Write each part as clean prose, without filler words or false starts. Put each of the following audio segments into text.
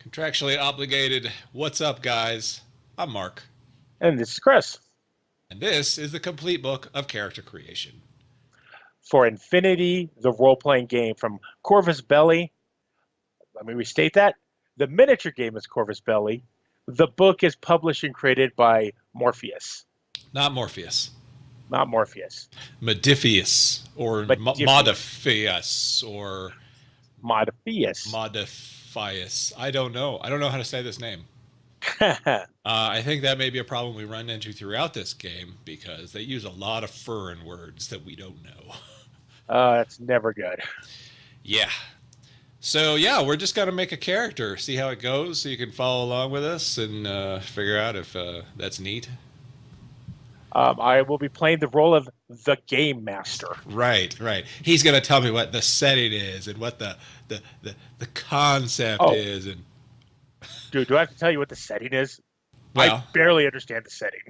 Contractually obligated. What's up, guys? I'm Mark, And this is Chris and this is the complete book of character creation. for Infinity, the role playing game from Corvus Belli. Let me restate that. The miniature game is Corvus Belli. The book is published and created by Morpheus, Not Morpheus. not Morpheus, Modiphius, or Modiphius. Modiphius, or Modiphius. Modiphius. I don't know. I don't know how to say this name. I think that may be a problem we run into throughout this game because they use a lot of foreign words that we don't know. That's never good. Yeah. So yeah, we're just gonna make a character, see how it goes, so you can follow along with us and figure out if that's neat. I will be playing the role of the Game Master. Right, right. He's gonna tell me what the setting is and what the concept Oh, is, and dude, do I have to tell you what the setting is? I well, barely understand the setting.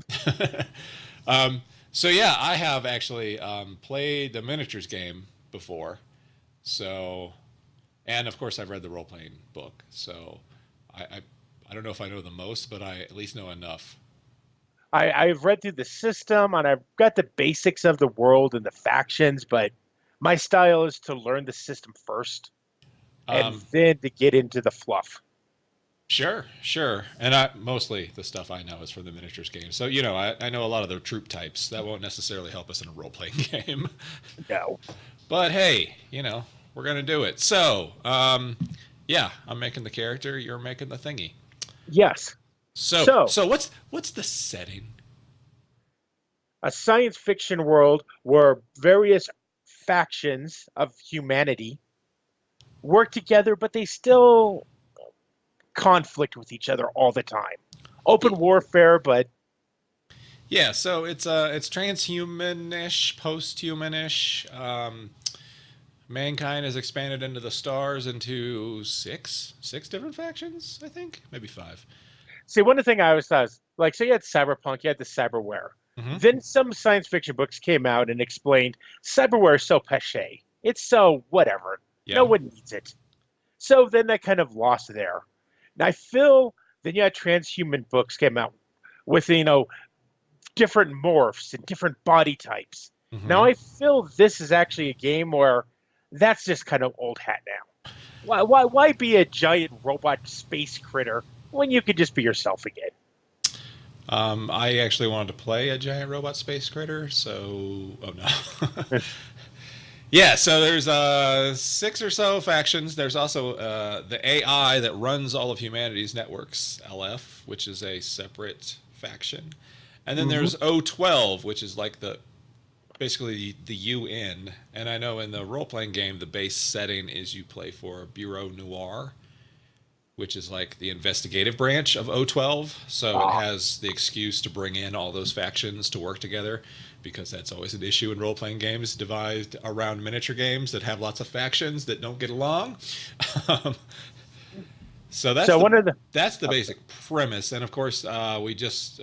so yeah, I have actually played the miniatures game before, so and of course I've read the role playing book, so I don't know if I know the most, but I at least know enough. I've read through the system and I've got the basics of the world and the factions, but my style is to learn the system first and Um, then to get into the fluff. Sure, sure. And I mostly the stuff I know is from the miniatures game. So, you know, I know a lot of the troop types. That won't necessarily help us in a role playing game. No. But hey, you know, we're gonna do it. So, yeah, I'm making the character, you're making the thingy. Yes. So So, so what's the setting? a science fiction world where various factions of humanity work together, but they still conflict with each other all the time. Open warfare, but Yeah, so it's transhumanish, post-humanish. Mankind has expanded into the stars into six different factions, I think, maybe five. see, one of the things I always thought is like, so you had cyberpunk, you had the cyberware. Hmm. Then some science fiction books came out and explained cyberware is so passe. It's so whatever. No Yeah. one needs it. So then that kind of lost there. And I feel then you had transhuman books came out with, different morphs and different body types. Now Hmm. I feel this is actually a game where that's just kind of old hat now. Why be a giant robot space critter when you could just be yourself again? I actually wanted to play a giant robot space critter, so oh no. Yeah, so there's six or so factions. There's also the AI that runs all of humanity's networks, LF, which is a separate faction. And then Hmm. there's O12, which is like the basically the UN. And I know in the role playing game, the base setting is you play for Bureau Noir, which is like the investigative branch of O12. So it Ah, has the excuse to bring in all those factions to work together because that's always an issue in role playing games devised around miniature games that have lots of factions that don't get along. um, so so one of the that's the uh, basic premise, and of course we just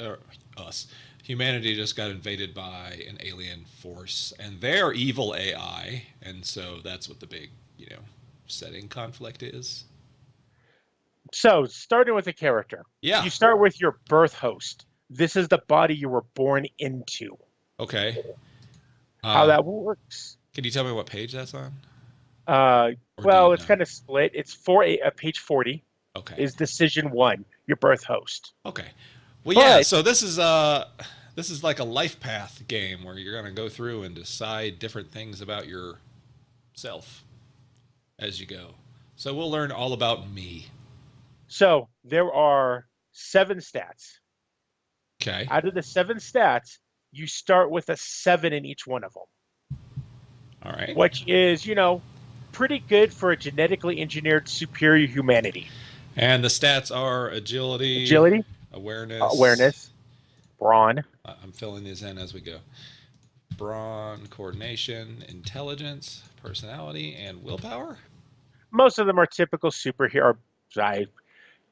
us humanity just got invaded by an alien force, and they're evil AI, and so that's what the big setting conflict is. so starting with a character, Yeah. you start with your birth host. This is the body you were born into. Okay. How Um, that works? can you tell me what page that's on, Uh, or do you well, it's know? kind of split. It's page 40 Okay. is decision one, your birth host. Okay. Well, yeah. But So this is like a life path game where you're gonna go through and decide different things about yourself as you go. So we'll learn all about me. so there are seven stats. Okay. Out of the seven stats, you start with a seven in each one of them, All right. which is, pretty good for a genetically engineered superior humanity. And the stats are agility, Agility, awareness. awareness, brawn. I'm filling these in as we go. Brawn, coordination, intelligence, personality, and willpower. Most of them are typical superhero uh,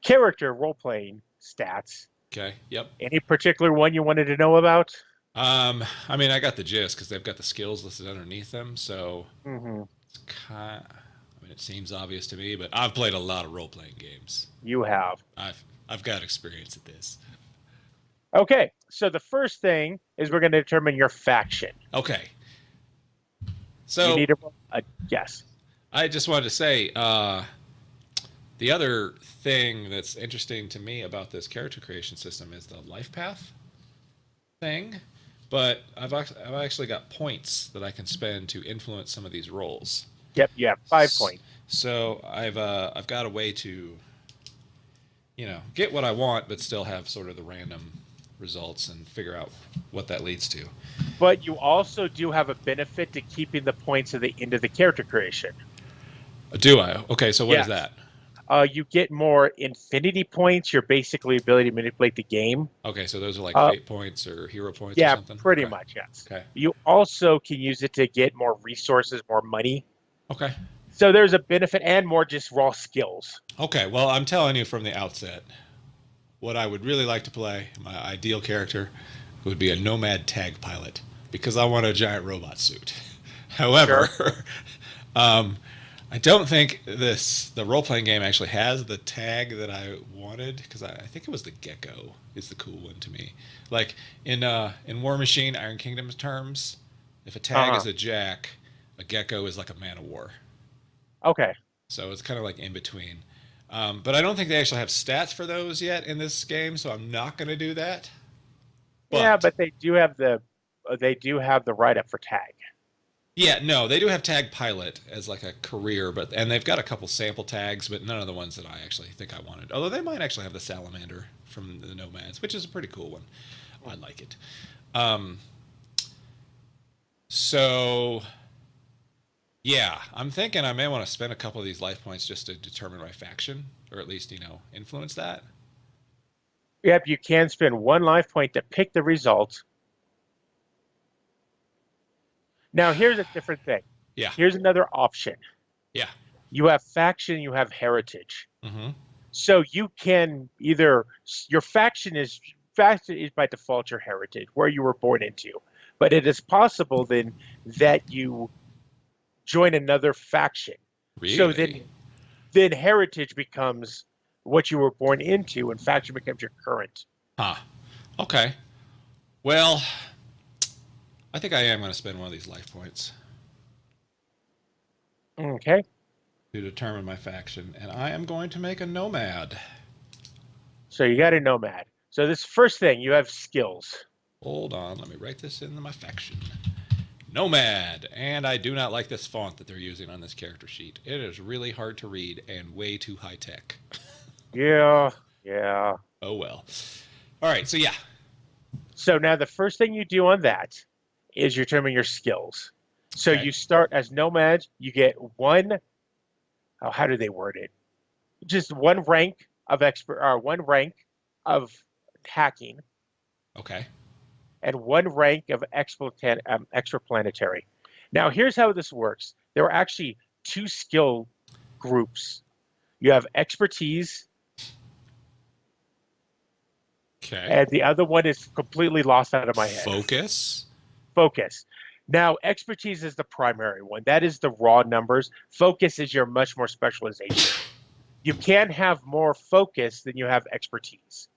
character role playing stats. Okay. Yep. Any particular one you wanted to know about? I mean, I got the gist because they've got the skills listed underneath them. So Hmm. it's kind. I mean, and it seems obvious to me, but I've played a lot of role-playing games. You have. I've got experience at this. Okay, so the first thing is we're going to determine your faction. Okay. You So need a guess. I just wanted to say, the other thing that's interesting to me about this character creation system is the life path thing. But I've actually got points that I can spend to influence some of these roles. Yep, you have 5 points. So I've got a way to, get what I want, but still have sort of the random results and figure out what that leads to. But you also do have a benefit to keeping the points at the end of the character creation. Do I? Okay, so what is Yes. that? You get more infinity points, your basically ability to manipulate the game. Okay, so those are like fate points or hero points or Yeah, something? pretty Okay. much, yes. Okay. You also can use it to get more resources, more money. Okay. So there's a benefit and more just raw skills. Okay, well, I'm telling you from the outset, what I would really like to play, my ideal character, would be a nomad tag pilot, because I want a giant robot suit. However, I don't think the role-playing game actually has the tag that I wanted, because I think it was the gecko is the cool one to me. Like in War Machine, Iron Kingdom terms, if a tag is a jack, a gecko is like a man of war. Okay. So it's kind of like in between. But I don't think they actually have stats for those yet in this game, so I'm not going to do that. But they do have the write-up for tag. Yeah, no, they do have tag pilot as like a career, and they've got a couple sample tags, but none of the ones that I actually think I wanted. Although they might actually have the salamander from the Nomads, which is a pretty cool one. I like it. So yeah, I'm thinking I may want to spend a couple of these life points just to determine my faction, or at least, influence that. Yep, you can spend 1 life point to pick the result. Now, here's a different thing. Yeah. Here's another option. Yeah. You have faction, you have heritage. Mm-hmm. So you can your faction is by default your heritage, where you were born into. But it is possible then that you join another faction. Really? So then heritage becomes what you were born into, and faction becomes your current. Huh. Okay. Well, I think I am going to spend one of these life points. Okay. To determine my faction, and I am going to make a nomad. So you got a nomad. So this first thing, you have skills. Hold on, let me write this into my faction. Nomad, and I do not like this font that they're using on this character sheet. It is really hard to read and way too high tech. Yeah. Oh well. All right, so yeah. So now the first thing you do on that is you determine your skills. So you start as nomads, you get how do they word it? Just 1 rank of expert, or 1 rank of hacking. Okay. And 1 rank of extraplanetary. Now, here's how this works. There are actually 2 skill groups. You have expertise. Okay. And the other one is completely lost out of my head. Focus. Now, expertise is the primary one. That is the raw numbers. Focus is your much more specialization. You can have more focus than you have expertise.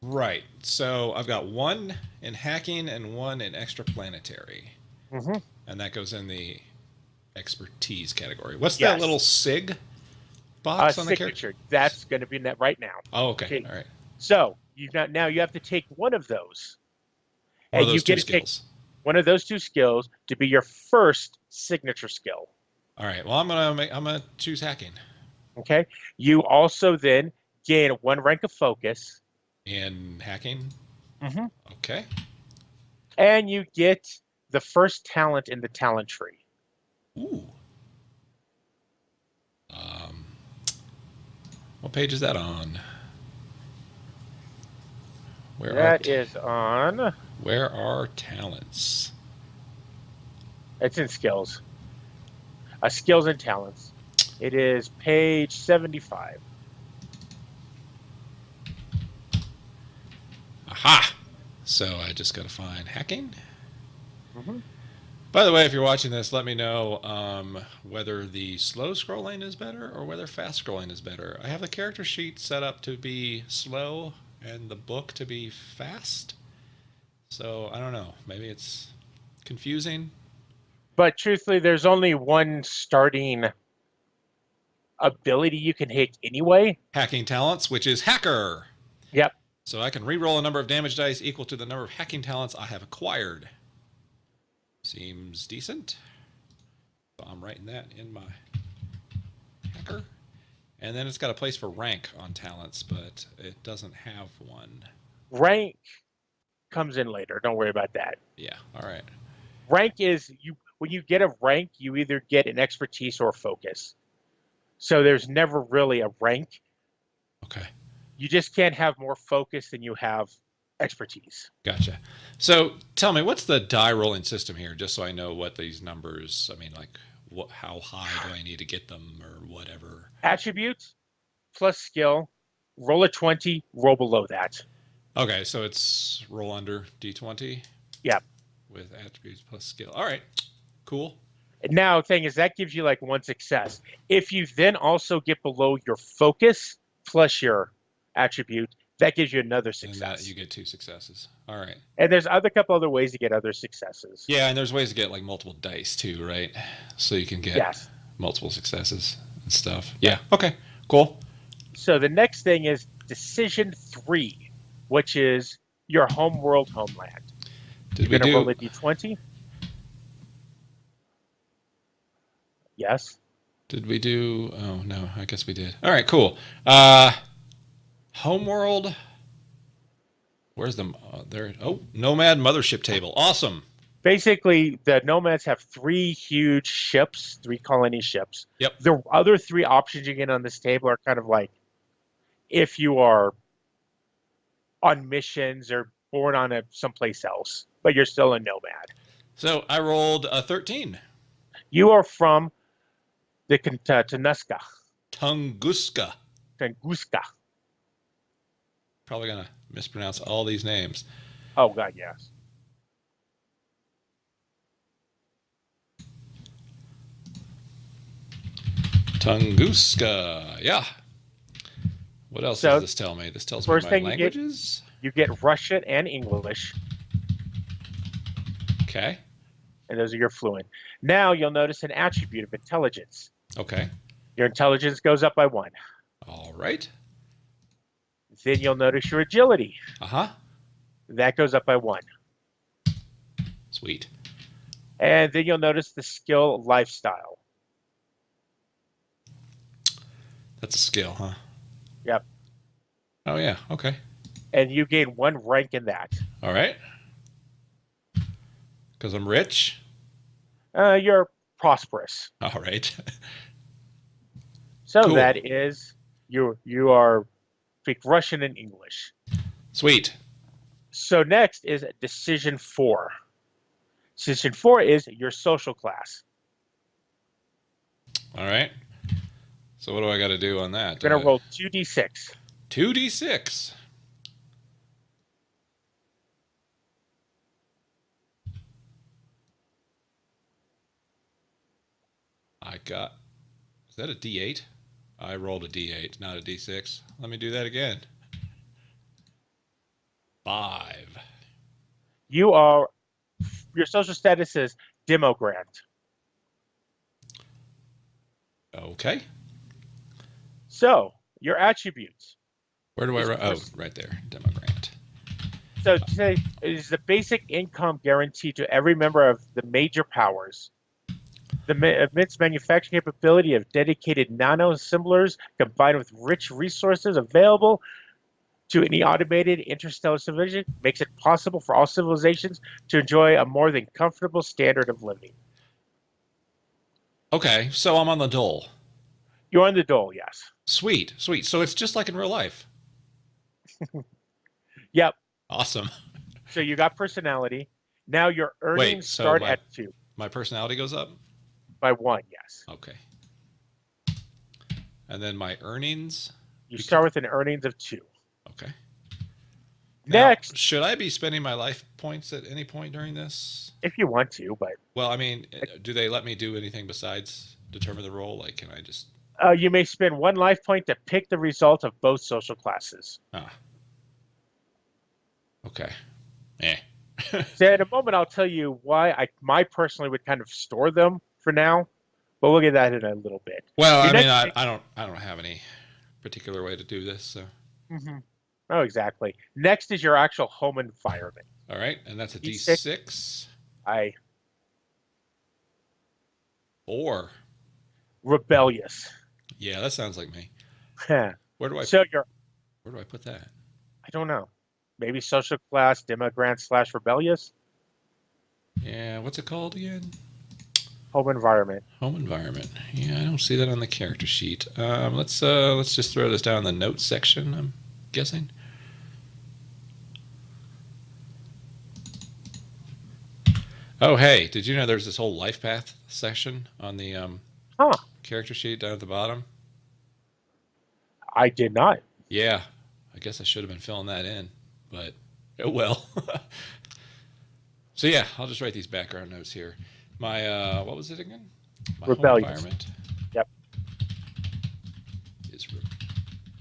Right. So I've got 1 in hacking and 1 in extraplanetary. Mm-hmm. And that goes in the expertise category. What's that little SIG box on the signature? That's going to be that right now. Oh, okay. All right. So you have to take one of those. One of those 2 skills. One of those 2 skills to be your first signature skill. All right. Well, I'm gonna choose hacking. Okay. You also then gain 1 rank of focus. In hacking. Mm-hmm. Okay. And you get the first talent in the talent tree. Ooh. What page is that on? That is on. Where are talents? It's in skills. Skills and talents. It is page 75. Aha! So I just got to find hacking. Mm-hmm. By the way, if you're watching this, let me know whether the slow scrolling is better or whether fast scrolling is better. I have the character sheet set up to be slow and the book to be fast. So I don't know. Maybe it's confusing. But truthfully, there's only one starting ability you can hit anyway. Hacking talents, which is hacker. Yep. So I can re-roll a number of damage dice equal to the number of hacking talents I have acquired. Seems decent. So I'm writing that in my hacker. And then it's got a place for rank on talents, but it doesn't have one. Rank comes in later. Don't worry about that. Yeah, all right. Rank is when you get a rank, you either get an expertise or a focus. So there's never really a rank. Okay. You just can't have more focus than you have expertise. Gotcha. So tell me, what's the die rolling system here, just so I know what these numbers, I mean, like, how high do I need to get them or whatever? Attributes plus skill, roll a 20, roll below that. Okay, so it's roll under D20? Yep. With attributes plus skill. All right, cool. And now, the thing is, that gives you like one success. If you then also get below your focus plus your attribute, that gives you another success. And that you get 2 successes. All right. And there's a couple other ways to get other successes. Yeah, and there's ways to get like multiple dice too, right? So you can get multiple successes and stuff. Yeah, okay, cool. So the next thing is Decision 3, which is your homeworld homeland. Did You're we going to do... roll a d20. Yes. Did we do... Oh, no, I guess we did. All right, cool. Homeworld... Where's the... there? Oh, Nomad Mothership Table. Awesome. Basically, the nomads have 3 huge ships, 3 colony ships. Yep. The other 3 options you get on this table are kind of like if you are on missions or born on someplace else, but you're still a nomad. So I rolled a 13. You are from the Tunguska. Tunguska. Tunguska. Probably going to mispronounce all these names. Oh, God, yes. Tunguska. Yeah. What else does this tell me? This tells me my languages. You get Russian and English. Okay. And those are your fluent. Now you'll notice an attribute of intelligence. Okay. Your intelligence goes up by 1. All right. Then you'll notice your agility. Uh-huh. That goes up by 1. Sweet. And then you'll notice the skill lifestyle. That's a skill, huh? Yep. Oh, yeah. Okay. And you gain 1 rank in that. All right. Because I'm rich? You're prosperous. All right. So cool. that is, you are speak Russian and English. Sweet. So next is Decision 4. Decision 4 is your social class. All right. So what do I got to do on that? You're going to roll 2d6. 2d6. I got... Is that a d8? I rolled a d8, not a d6. Let me do that again. 5. Your social status is Demogrant. Okay. So, your attributes. Where do I write? Oh, right there. Demogrant. So today is the basic income guaranteed to every member of the major powers. The immense manufacturing capability of dedicated nano-assemblers combined with rich resources available to any automated interstellar civilization makes it possible for all civilizations to enjoy a more than comfortable standard of living. Okay, so I'm on the dole. You're on the dole, yes. Sweet, sweet. So it's just like in real life. Yep. Awesome. So you got personality. Now your earnings start at 2. My personality goes up? By 1, yes. Okay. And then my earnings? You start with an earnings of 2. Okay. Now, Next, should I be spending my life points at any point during this? if you want to, but Well, I mean, do they let me do anything besides determine the role? Like, can I just... you may spend 1 life point to pick the result of both social classes. Ah, okay. Eh. So in a moment, I'll tell you why I personally would kind of store them for now, but we'll get that in a little bit. Well, Your I mean, next I don't have any particular way to do this, so... Mhm. Oh, exactly. Next is your actual home environment. All right, and that's a D6. D6. I 4. rebellious. Yeah, that sounds like me. so Where do I put that? I don't know, maybe social class demogrant / rebellious Yeah, what's it called again? home environment. Home environment. Yeah, I don't see that on the character sheet. Let's just throw this down in the notes section, I'm guessing. Oh, hey, did you know there's this whole life path section on the Huh? character sheet down at the bottom? I did not. Yeah, I guess I should have been filling that in, but oh well. So yeah, I'll just write these background notes here. My what was it again? My Rebellious. home environment. Yep. Is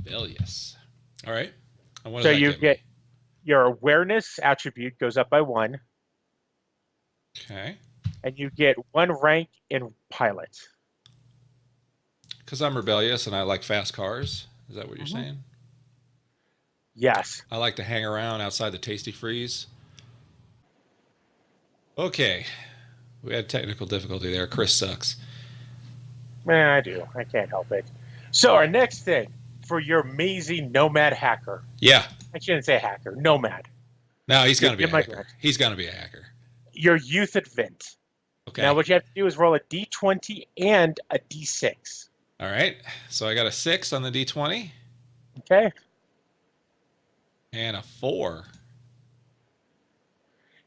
rebellious. All right. And what So does that you give get me? your awareness attribute goes up by 1, Okay. and you get 1 rank in pilot. Because I'm rebellious and I like fast cars. Is that what you're Mhm. saying? Yes. I like to hang around outside the Tasty Freeze. Okay. We had technical difficulty there. Chris sucks. Man, I do. I can't help it. So our next thing for your amazing nomad hacker. Yeah. I shouldn't say hacker. Nomad. No, he's going to be a You're my hacker. guy. He's going to be a hacker. Your youth event. Okay. Now what you have to do is roll a d20 and a d6. All right. So I got a 6 on the D20 Okay? and a 4.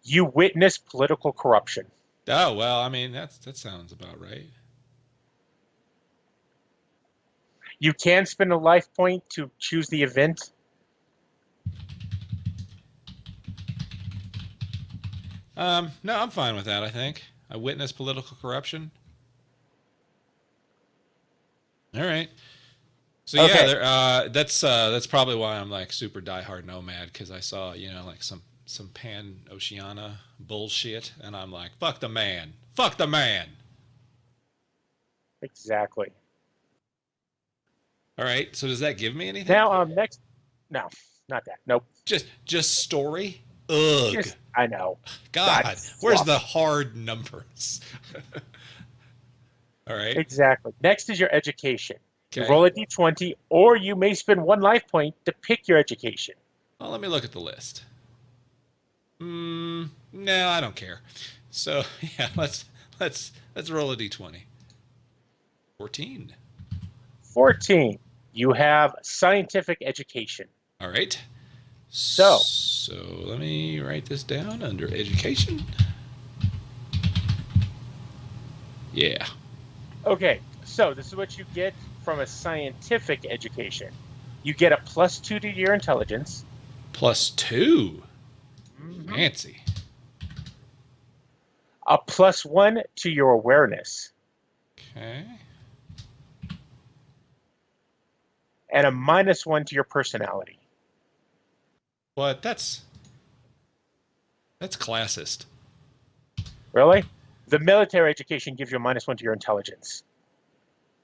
You witness political corruption. Oh, well, I mean, that sounds about right. You can spend a life point to choose the event. No, I'm fine with that, I think. I witness political corruption. All right. So yeah, Okay. that's probably why I'm like super diehard nomad, because I saw, like some pan oceana bullshit, and I'm like, fuck the man. Fuck the man. Exactly. All right. So does that give me anything? Now, next. No, not that. Nope. Just story? Ugh. I know. God, That's where's fluff. the hard numbers? All right. Exactly. Next is your education. You Okay. roll a d20, or you may spend 1 life point to pick your education. Well, let me look at the list. No, I don't care. So yeah, let's roll a d20. 14. 14. You have scientific education. All right. So let me write this down under education. Yeah. Okay, so this is what you get from a scientific education. You get a +2 to your intelligence. +2. Mhm. Fancy. A +1 to your awareness. Okay. And a -1 to your personality. What? That's classist. Really? The military education gives you a -1 to your intelligence.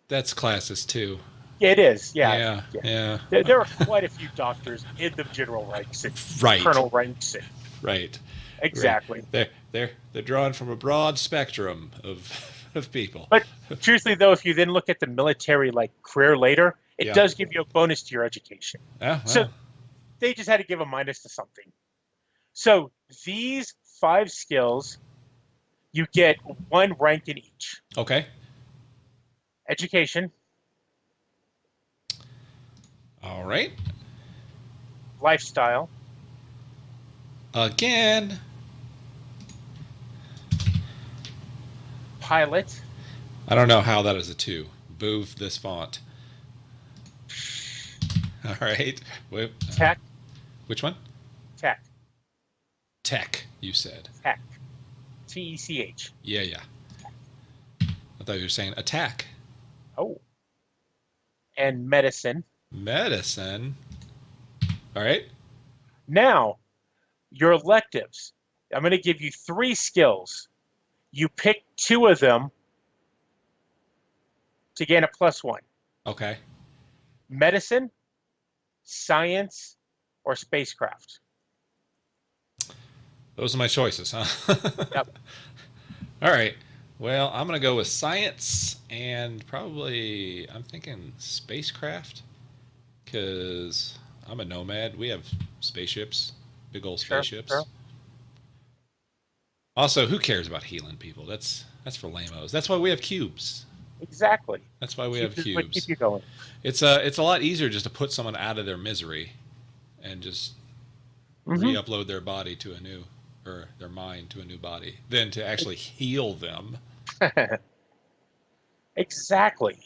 That's classist too. It is, yeah. Yeah. There are quite a few doctors in the general ranks and Right. colonel ranks. And Right. exactly. They're drawn from a broad spectrum of people. But truthfully, though, if you then look at the military career later, it Yeah. does give you a bonus to your education. Yeah, well, So they just had to give a minus to something. So these 5 skills, you get 1 rank in each. okay. Education, All right. lifestyle, Again. pilot, I don't know how that is a 2. Move this font. All right. tech, Which one? Tech. Tech, you said. Tech. Tech. Yeah. I thought you were saying attack. Oh. And medicine. Medicine. All right. Now, your electives. I'm going to give you 3 skills. You pick 2 of them to gain a +1. Okay. Medicine, science, or spacecraft. Those are my choices, huh? Yep. All right. Well, I'm going to go with science and probably, I'm thinking spacecraft because I'm a nomad. We have spaceships, big old spaceships. Sure. Also, who cares about healing people? That's for lamos. That's why we have cubes. Exactly. That's why we have Just cubes. keep you going. It's a lot easier just to put someone out of their misery and just re-upload their body to a new, or their mind to a new body, than to actually heal them. Exactly.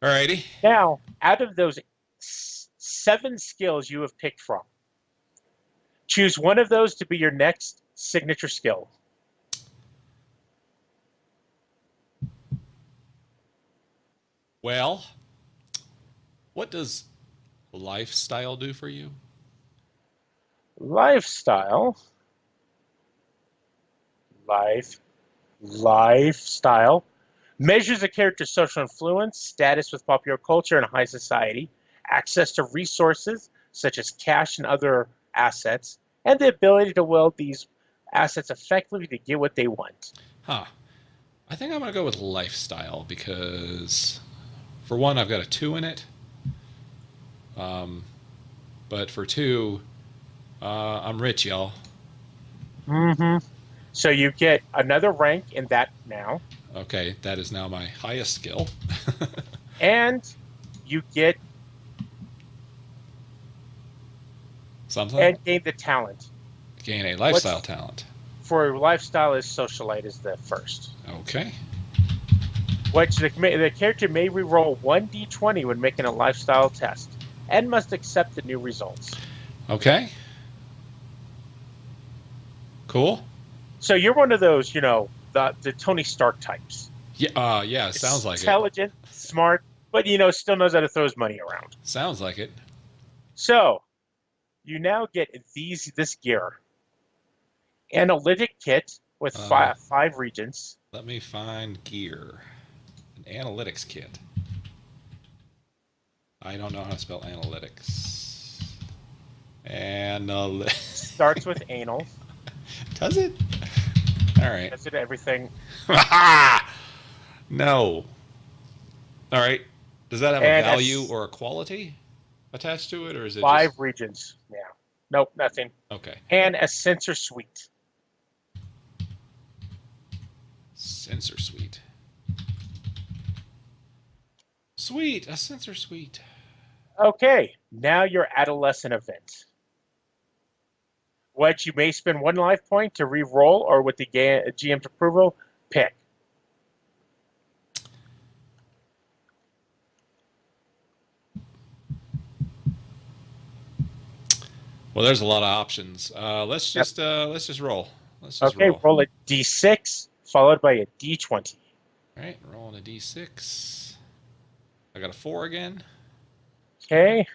Alrighty. Now, out of those 7 skills you have picked from, choose one of those to be your next signature skill. Well, what does lifestyle do for you? Lifestyle. Lifestyle measures a character's social influence, status with popular culture and high society, access to resources such as cash and other assets, and the ability to wield these assets effectively to get what they want. Huh. I think I'm going to go with lifestyle because, for one, I've got a 2 in it. But for 2, I'm rich, y'all. So you get another rank in that now. Okay, that is now my highest skill. And you get Something? and gain the talent. Gain a lifestyle talent. For lifestyle is socialite is the first. Okay. Which the character may reroll 1d20 when making a lifestyle test and must accept the new results. Okay. Cool. So you're one of those, the Tony Stark types. Yeah, it sounds like it. Intelligent, smart, but still knows how to throw his money around. Sounds like it. So you now get this gear. Analytic kit with 5 regions. Let me find gear. An analytics kit. I don't know how to spell analytics. Starts with anal. Does it? All right. Does it everything? No. All right. Does that have a value or a quality attached to it, or is it 5 regions? Yeah. Nope, nothing. Okay. And a sensor suite. Sensor suite. Sweet, a sensor suite. Okay, now your adolescent event. What you may spend 1 life point to re-roll, or with the GM's approval, pick. Well, there's a lot of options. Let's just roll. Okay, roll a d6 followed by a d20. All right, rolling a d6. I got a 4 again. Okay.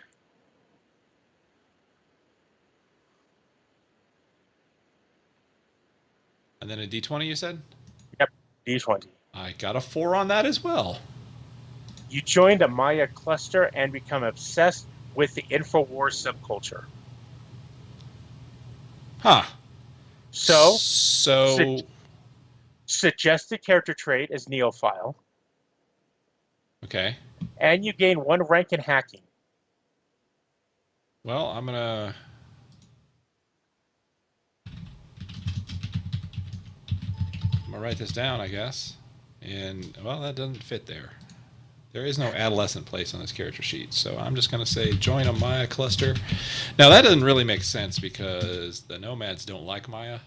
And then a d20, you said? Yep, d20. I got a 4 on that as well. You joined a Maya cluster and become obsessed with the InfoWars subculture. Huh. So suggested character trait is Neophile. Okay. And you gain 1 rank in hacking. Well, I'm gonna write this down, I guess. And well, that doesn't fit there. There is no adolescent place on this character sheet, so I'm just gonna say join a Maya cluster. Now that doesn't really make sense because the nomads don't like Maya.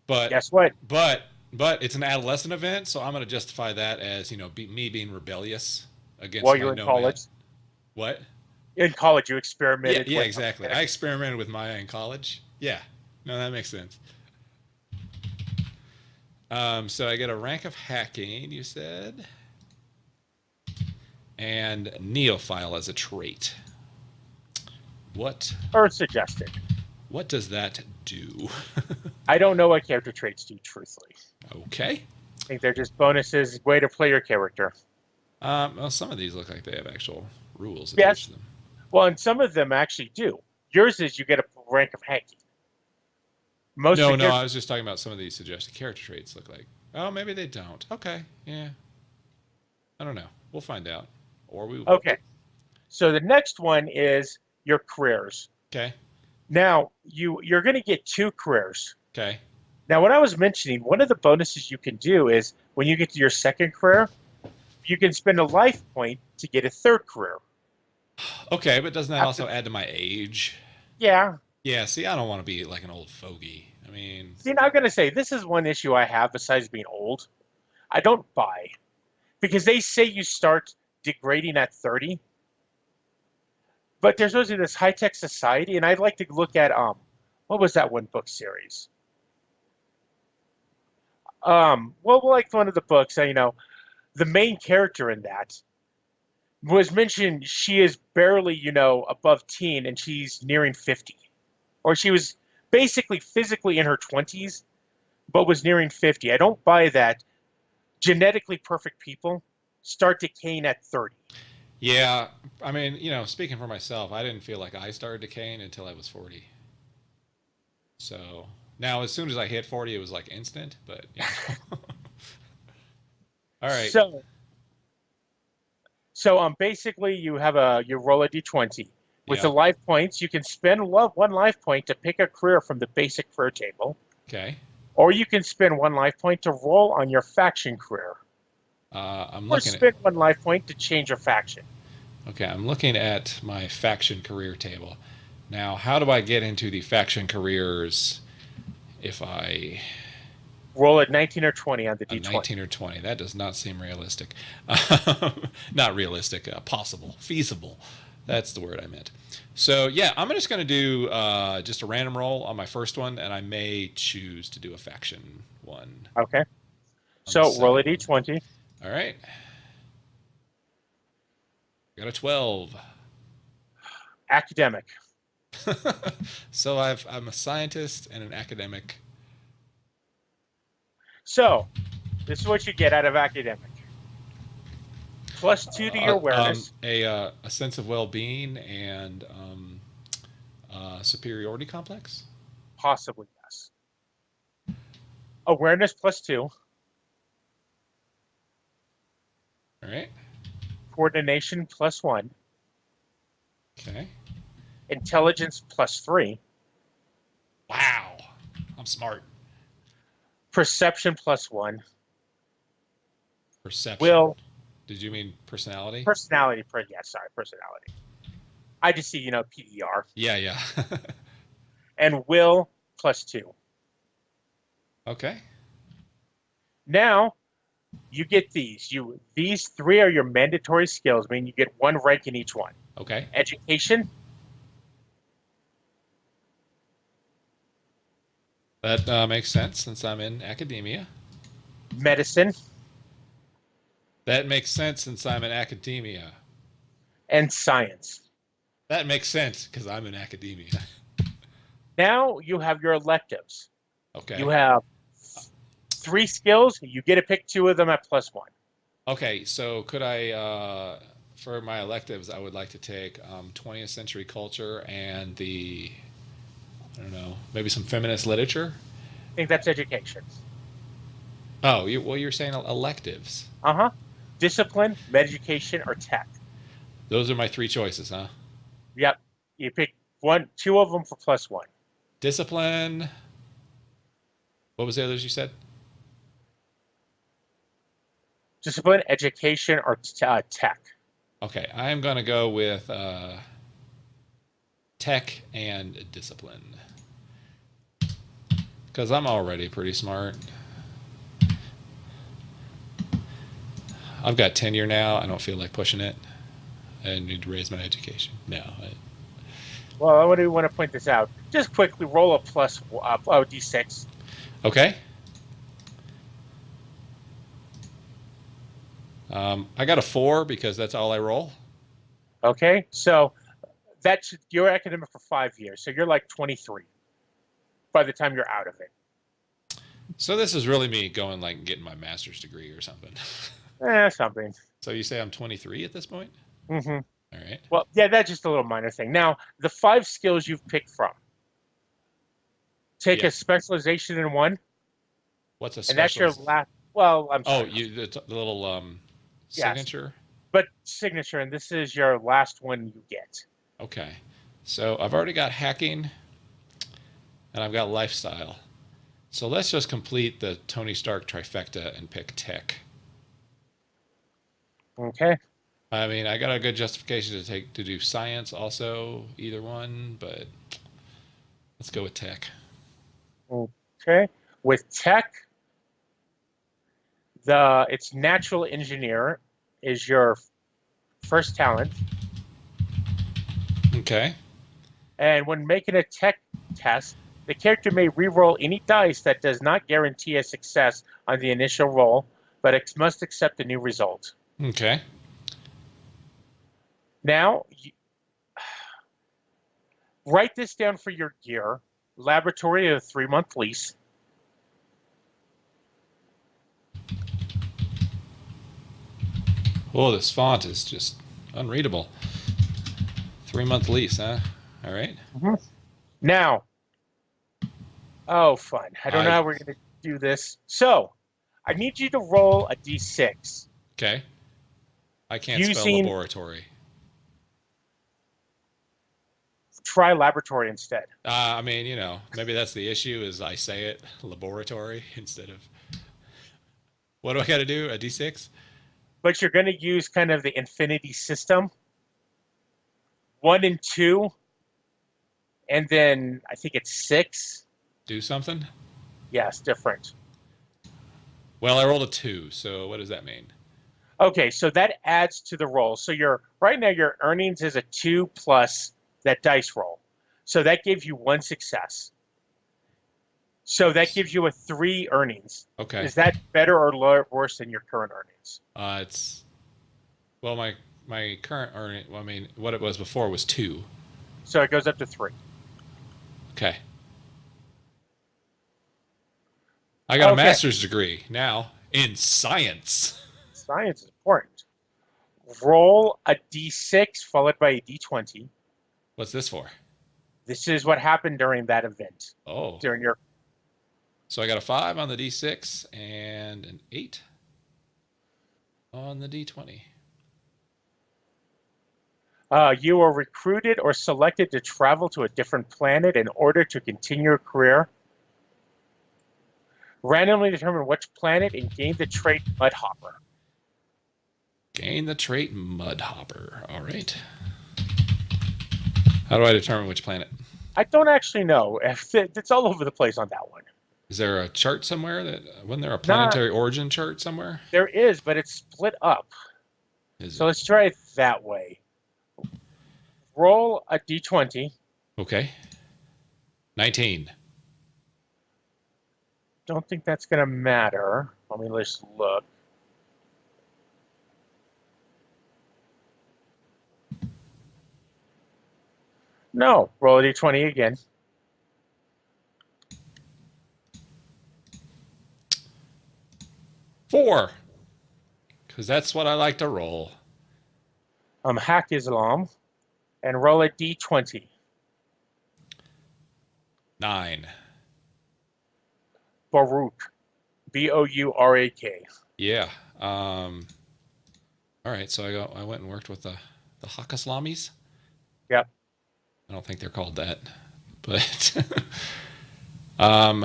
But guess what? But it's an adolescent event, so I'm gonna justify that as me being rebellious against While my you're in nomad. college. What? In college, you Yeah, experimented yeah, with. exactly. I experimented with Maya in college. Yeah, no, that makes sense. So I get a rank of hacking, you said, and neophile as a trait. What Or suggested. what does that do? I don't know what character traits do, truthfully. Okay. I think they're just bonuses, way to play your character. Well, some of these look like they have actual rules attached Yes. to them. Well, and some of them actually do. Yours is you get a rank of Hanky. Most of No, the no, I characters. was just talking about some of these suggested character traits look like. Oh, maybe they don't. Okay, yeah. I don't know. We'll find out, or we won't. Okay. So the next one is your careers. Okay. Now you're going to get 2 careers. Okay. Now, what I was mentioning, one of the bonuses you can do is when you get to your second career, you can spend a life point to get a third career. Okay, but doesn't that After, also add to my age? yeah. Yeah. See, I don't want to be like an old fogey. I mean, See, now I'm going to say this is one issue I have besides being old. I don't buy because they say you start degrading at 30, but there's always this high tech society, and I'd like to look at what was that one book series? Well, like one of the books, the main character in that was mentioned. She is barely, above teen, and she's nearing 50, or she was basically physically in her 20s, but was nearing 50. I don't buy that. Genetically perfect people start decaying at 30. yeah. I mean, speaking for myself, I didn't feel like I started decaying until I was 40. So now, as soon as I hit 40, it was like instant. But all right. So basically you have you roll a d20. With the Yeah. life points, you can spend one life point to pick a career from the basic career table, Okay. or you can spend one life point to roll on your faction career, I'm or looking at. spend one life point to change your faction. Okay, I'm looking at my faction career table. Now, how do I get into the faction careers if I Roll at 19 or 20 on the a d20. 19 or 20? That does not seem realistic. Not realistic, possible, feasible. That's the word I meant. So yeah, I'm just going to do just a random roll on my first one, and I may choose to do a faction one Okay. on the So roll a second one. d20. All right. Got a 12. Academic. So I'm a scientist and an academic. So this is what you get out of academic. +2 to your awareness. A sense of well-being and superiority complex. Possibly, yes. Awareness +2. All right. Coordination +1. Okay. Intelligence +3. Wow. I'm smart. Perception +1. Perception. Will. Did you mean personality? Personality. Personality. I just see, PER. Yeah, yeah. And will +2. Okay. Now, you get these. These 3 are your mandatory skills. I mean, you get 1 rank in each one. Okay. Education. That makes sense since I'm in academia. Medicine. That makes sense since I'm in academia. And science. That makes sense because I'm in academia. Now you have your electives. Okay. You have 3 skills. You get to pick 2 of them at +1. Okay, so could I, for my electives, I would like to take 20th century culture and I don't know, maybe some feminist literature? I think that's education. Oh, you're saying electives. Uh-huh. Discipline, education, or tech. Those are my 3 choices, huh? Yep. You pick 2 of them for +1. Discipline. What was the others you said? Discipline, education, or tech. Okay, I am going to go with tech and discipline. Because I'm already pretty smart. I've got tenure now. I don't feel like pushing it. I need to raise my education. No. Well, I do want to point this out. Just quickly roll a plus d6. Okay. I got a 4 because that's all I roll. Okay, so that's your academic for 5 years. So you're like 23 by the time you're out of it. So this is really me going like getting my master's degree or something. Something. So you say I'm 23 at this point? Mm-hmm. All right. Well, yeah, that's just a little minor thing. Now, the 5 skills you've picked from, take Yeah. a specialization in one, What's a and that's your specialist? last. Well, I'm Oh, sorry. the little Yes, signature. but signature, and this is your last one you get. Okay. So I've already got hacking, and I've got lifestyle. So let's just complete the Tony Stark trifecta and pick tech. Okay. I mean, I got a good justification to do science also, either one, but let's go with tech. Okay. With tech, it's natural engineer is your first talent. Okay. And when making a tech test, the character may re-roll any dice that does not guarantee a success on the initial roll, but it must accept the new result. Okay. Now, write this down for your gear. Laboratory, a 3-month lease. Oh, this font is just unreadable. 3-month lease, huh? All right. Mm-hmm. Now, oh, fun. I don't know how we're going to do this. So, I need you to roll a d6. Okay. I can't spell laboratory. Try laboratory instead. I mean, maybe that's the issue is I say it laboratory instead of. What do I got to do? A D6? But you're going to use kind of the infinity system. 1 and 2. And then I think it's 6. Do something? Yes, different. Well, I rolled a 2, so what does that mean? Okay, so that adds to the roll. So right now your earnings is a 2 plus that dice roll. So that gives you 1 success. So that gives you a 3 earnings. Okay. Is that better or worse than your current earnings? Well, my current earning. Well, I mean, what it was before was 2. So it goes up to 3. Okay. I got a master's degree now in science. Science is important. Roll a d6 followed by a d20. What's this for? This is what happened during that event. Oh. During your. So I got a 5 on the d6 and an 8 on the d20. You were recruited or selected to travel to a different planet in order to continue your career. Randomly determine which planet and gain the trait Mudhopper. Gain the trait Mudhopper. All right. How do I determine which planet? I don't actually know. It's all over the place on that one. Is there a chart somewhere wasn't there a planetary origin chart somewhere? There is, but it's split up. So let's try it that way. Roll a d20. Okay. 19. Don't think that's going to matter. Let me just look. No, roll a d20 again. Four. Because that's what I like to roll. Hack Islam. And roll a d20. 9. Baruch. B-O-U-R-A-K. Yeah. All right. So I went and worked with the Hakaslamis. Yep. I don't think they're called that, but all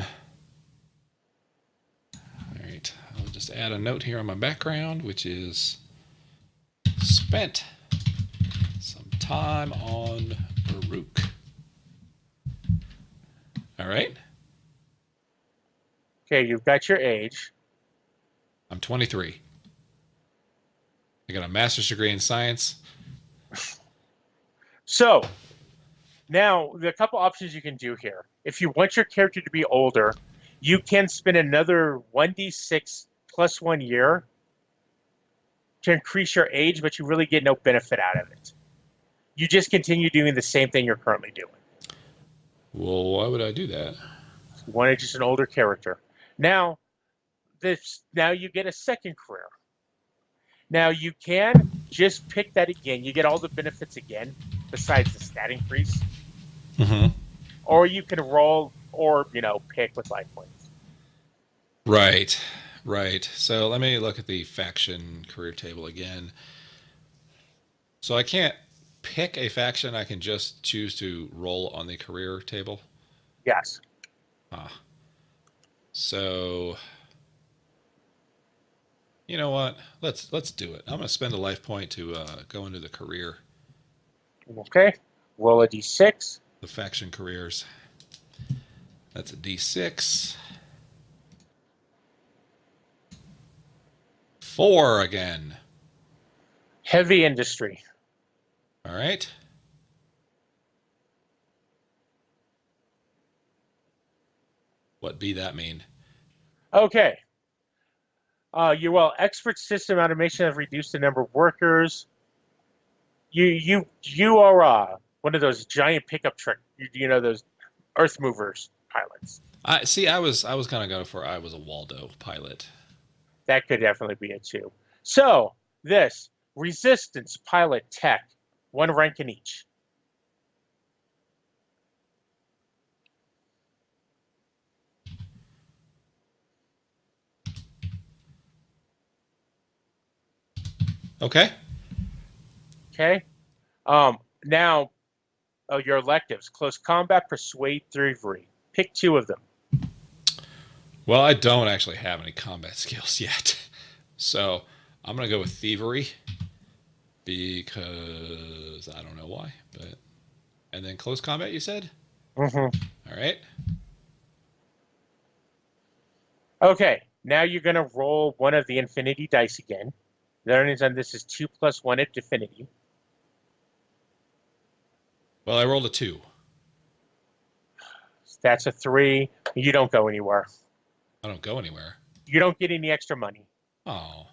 right. I'll just add a note here on my background, which is spent some time on Baruch. All right. Okay, you've got your age. I'm 23. I got a master's degree in science. So now there are a couple options you can do here. If you want your character to be older, you can spend another 1d6 plus 1 year to increase your age, but you really get no benefit out of it. You just continue doing the same thing you're currently doing. Well, why would I do that? You wanted just an older character. Now you get a second career. Now you can just pick that again. You get all the benefits again, besides the stat increase. Mm-hmm. Or you can roll or, pick with life points. Right. So let me look at the faction career table again. So I can't pick a faction. I can just choose to roll on the career table. Yes. So you know what? Let's do it. I'm going to spend a life point to go into the career. Okay. Roll a d6. The faction careers. That's a d6. 4 again. Heavy industry. All right. What be that mean? Okay. Expert system automation have reduced the number of workers. You are one of those giant pickup truck. Those earth movers pilots. I was kind of going for I was a Waldo pilot. That could definitely be it too. So this resistance pilot tech, 1 rank in each. Okay. Okay. Now, your electives: close combat, persuade, thievery. Pick 2 of them. Well, I don't actually have any combat skills yet, so I'm gonna go with thievery because I don't know why. And then close combat, you said? Mm-hmm. All right. Okay. Now you're gonna roll one of the infinity dice again. The earnings on this is 2 plus 1 at infinity. Well, I rolled a 2. That's a 3. You don't go anywhere. I don't go anywhere. You don't get any extra money. Oh.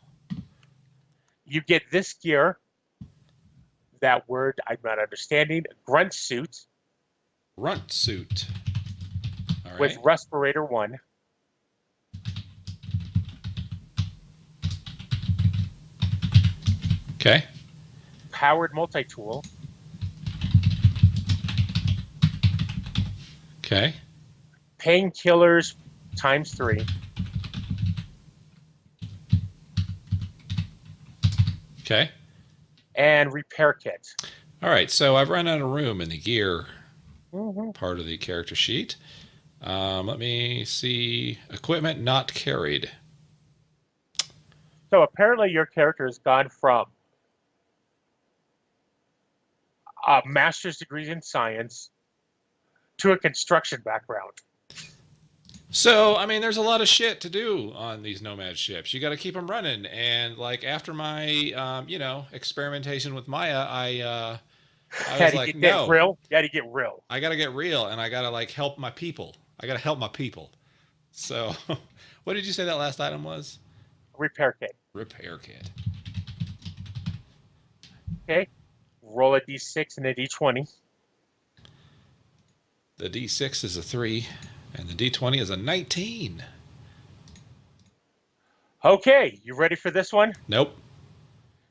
You get this gear. That word I'm not understanding. Grunt suit. Runt suit. All right. With respirator 1. Okay. Powered multi-tool. Okay. Painkillers times 3. Okay. And repair kit. All right. So I've run out of room in the gear Mm-hmm. part of the character sheet. Let me see. Equipment not carried. So apparently your character has gone from a master's degree in science to a construction background. So, I mean, there's a lot of shit to do on these Nomad ships. You got to keep them running. And like after my, experimentation with Maya, I was like, no, real. You had to get real. I got to get real, and I got to help my people. I got to help my people. So, what did you say that last item was? Repair kit. Repair kit. Okay. Roll a d6 and a d20. The D6 is a 3, and the D20 is a 19. Okay, you ready for this one? Nope.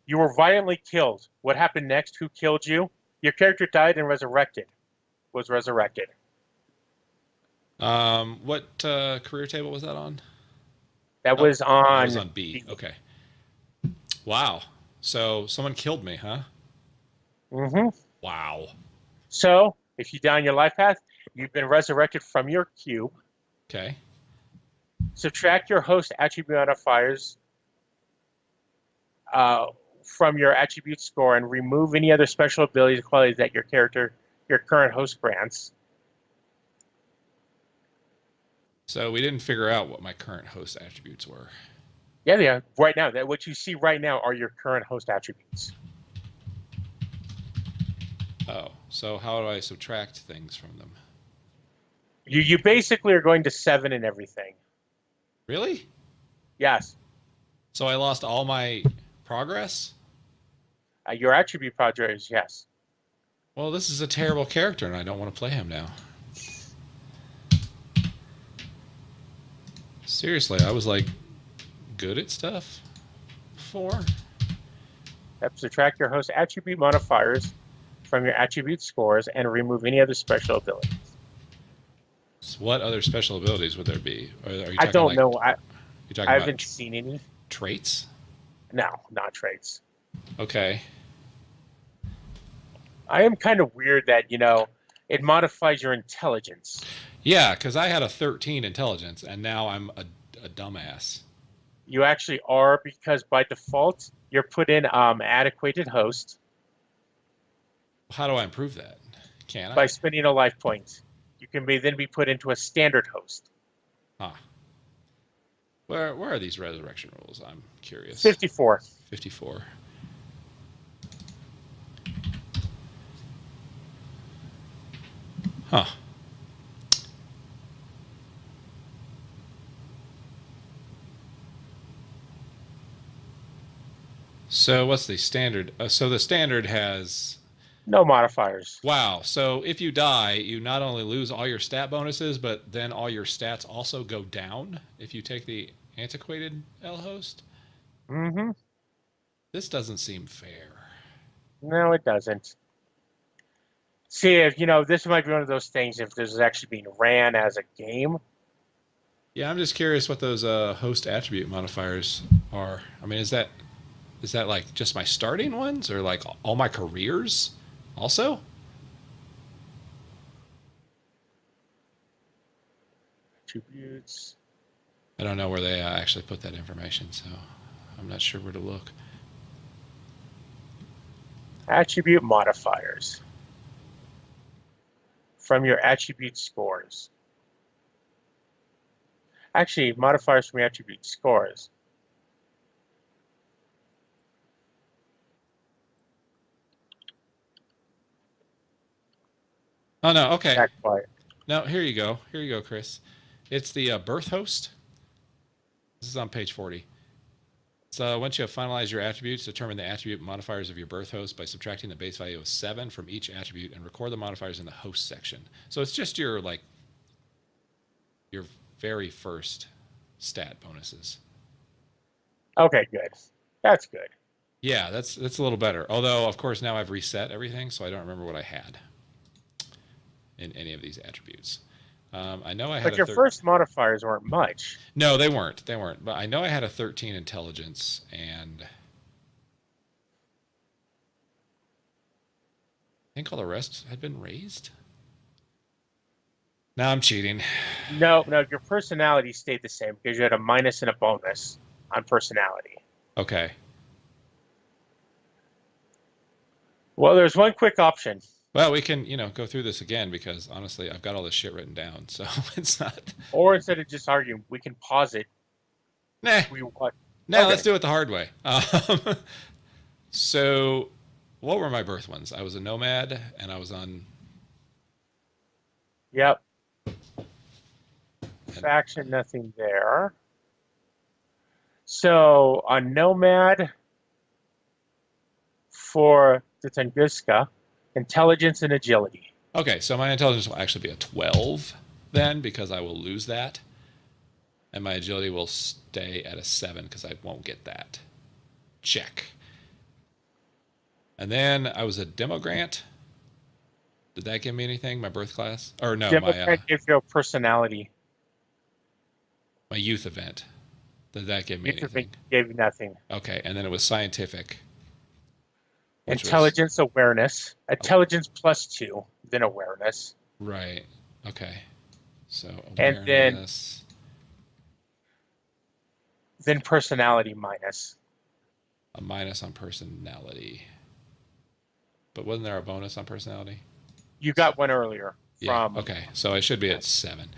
You were violently killed. What happened next? Who killed you? Your character died and was resurrected. What career table was that on? That was on... That was on B. Okay. Wow. So someone killed me, huh? Mm-hmm. Wow. So, if you die on your life path, you've been resurrected from your cube. Okay. Subtract your host attribute modifiers from your attribute score and remove any other special abilities or qualities that your current host grants. So we didn't figure out what my current host attributes were. Yeah, they are. Right now, what you see right now are your current host attributes. Oh, so how do I subtract things from them? You basically are going to 7 and everything. Really? Yes. So I lost all my progress? Your attribute project is yes. Well, this is a terrible character, and I don't want to play him now. Seriously, I was like good at stuff before. Subtract your host attribute modifiers from your attribute scores and remove any other special abilities. So what other special abilities would there be? Are you I talking don't like know. you talking I about haven't seen any. traits? No, not traits. Okay. I am kind of weird that, it modifies your intelligence. Yeah, because I had a 13 intelligence, and now I'm a dumbass. You actually are, because by default, you're put in adequated host How do I improve that? Can by I? spending a life point. You can then be put into a standard host. Huh. Where are these resurrection rules? I'm curious. 54. 54. Huh. So what's the standard? So the standard has... No modifiers. Wow. So if you die, you not only lose all your stat bonuses, but then all your stats also go down if you take the antiquated L host? Mm-hmm. This doesn't seem fair. No, it doesn't. See, if this might be one of those things if this is actually being ran as a game. Yeah, I'm just curious what those host attribute modifiers are. I mean, is that like just my starting ones or like all my careers also? Attributes. I don't know where they actually put that information, so I'm not sure where to look. Attribute modifiers from your attribute scores. Actually, modifiers from your attribute scores. Oh no, okay. Not quite. No, here you go. Here you go, Chris. It's the birth host. This is on page 40. So once you have finalized your attributes, determine the attribute modifiers of your birth host by subtracting the base value of 7 from each attribute and record the modifiers in the host section. So it's just your very first stat bonuses. Okay, good. That's good. Yeah, that's a little better. Although, of course, now I've reset everything, so I don't remember what I had in any of these attributes. I know I had But your first modifiers weren't much. No, they weren't. They weren't. But I know I had a 13 intelligence, and I think all the rest had been raised. Now I'm cheating. No, your personality stayed the same because you had a minus and a bonus on personality. Okay. Well, there's one quick option. Well, we can, go through this again because honestly, I've got all this shit written down, so it's not. Or instead of just arguing, we can pause it. Nah. Okay. Let's do it the hard way. So, what were my birth ones? I was a nomad, and I was on. Yep. Faction, nothing there. So, a nomad for the Tunguska, intelligence and agility. Okay, so my intelligence will actually be a 12 then because I will lose that. And my agility will stay at a 7 because I won't get that. Check. And then I was a Demogrant. Did that give me anything? My birth class? Or no, Demogrant gives you a personality. My youth event. Did that give me anything? Gave you nothing. Okay, and then it was scientific. Intelligence, awareness. Intelligence +2, then awareness. Right. Okay. So awareness. And then personality minus. A minus on personality. But wasn't there a bonus on personality? You got one earlier. Yeah. Okay. So I should be at 7.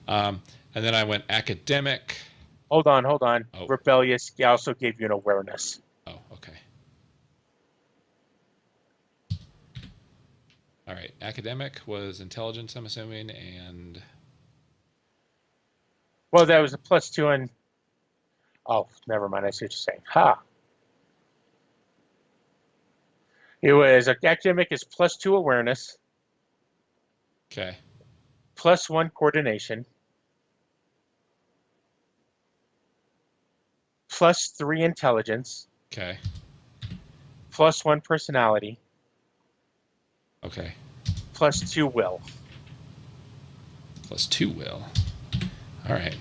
And then I went academic. Hold on. Oh. Rebellious also gave you an awareness. Oh, okay. All right. Academic was intelligence, I'm assuming, and Well, that was a +2 on. Oh, never mind. I see what you're saying. Ha. It was academic is +2 awareness, okay. +1 coordination, +3 intelligence, Okay. +1 personality, Okay. +2 will. +2 will. All right.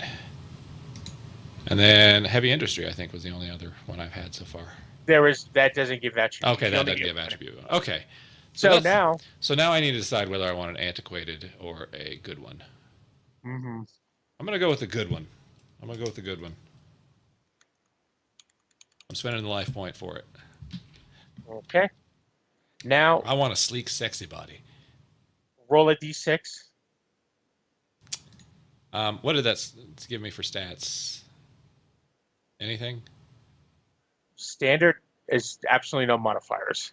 And then heavy industry, I think, was the only other one I've had so far. That doesn't give attribute. Okay, You that only doesn't get give one. attribute. Okay. So now, So now I need to decide whether I want an antiquated or a good one. mhm. I'm gonna go with the good one. I'm gonna go with the good one. I'm spending the life point for it. Okay. Now I want a sleek, sexy body. roll a d6. What did that give me for stats? Anything? Standard is absolutely no modifiers.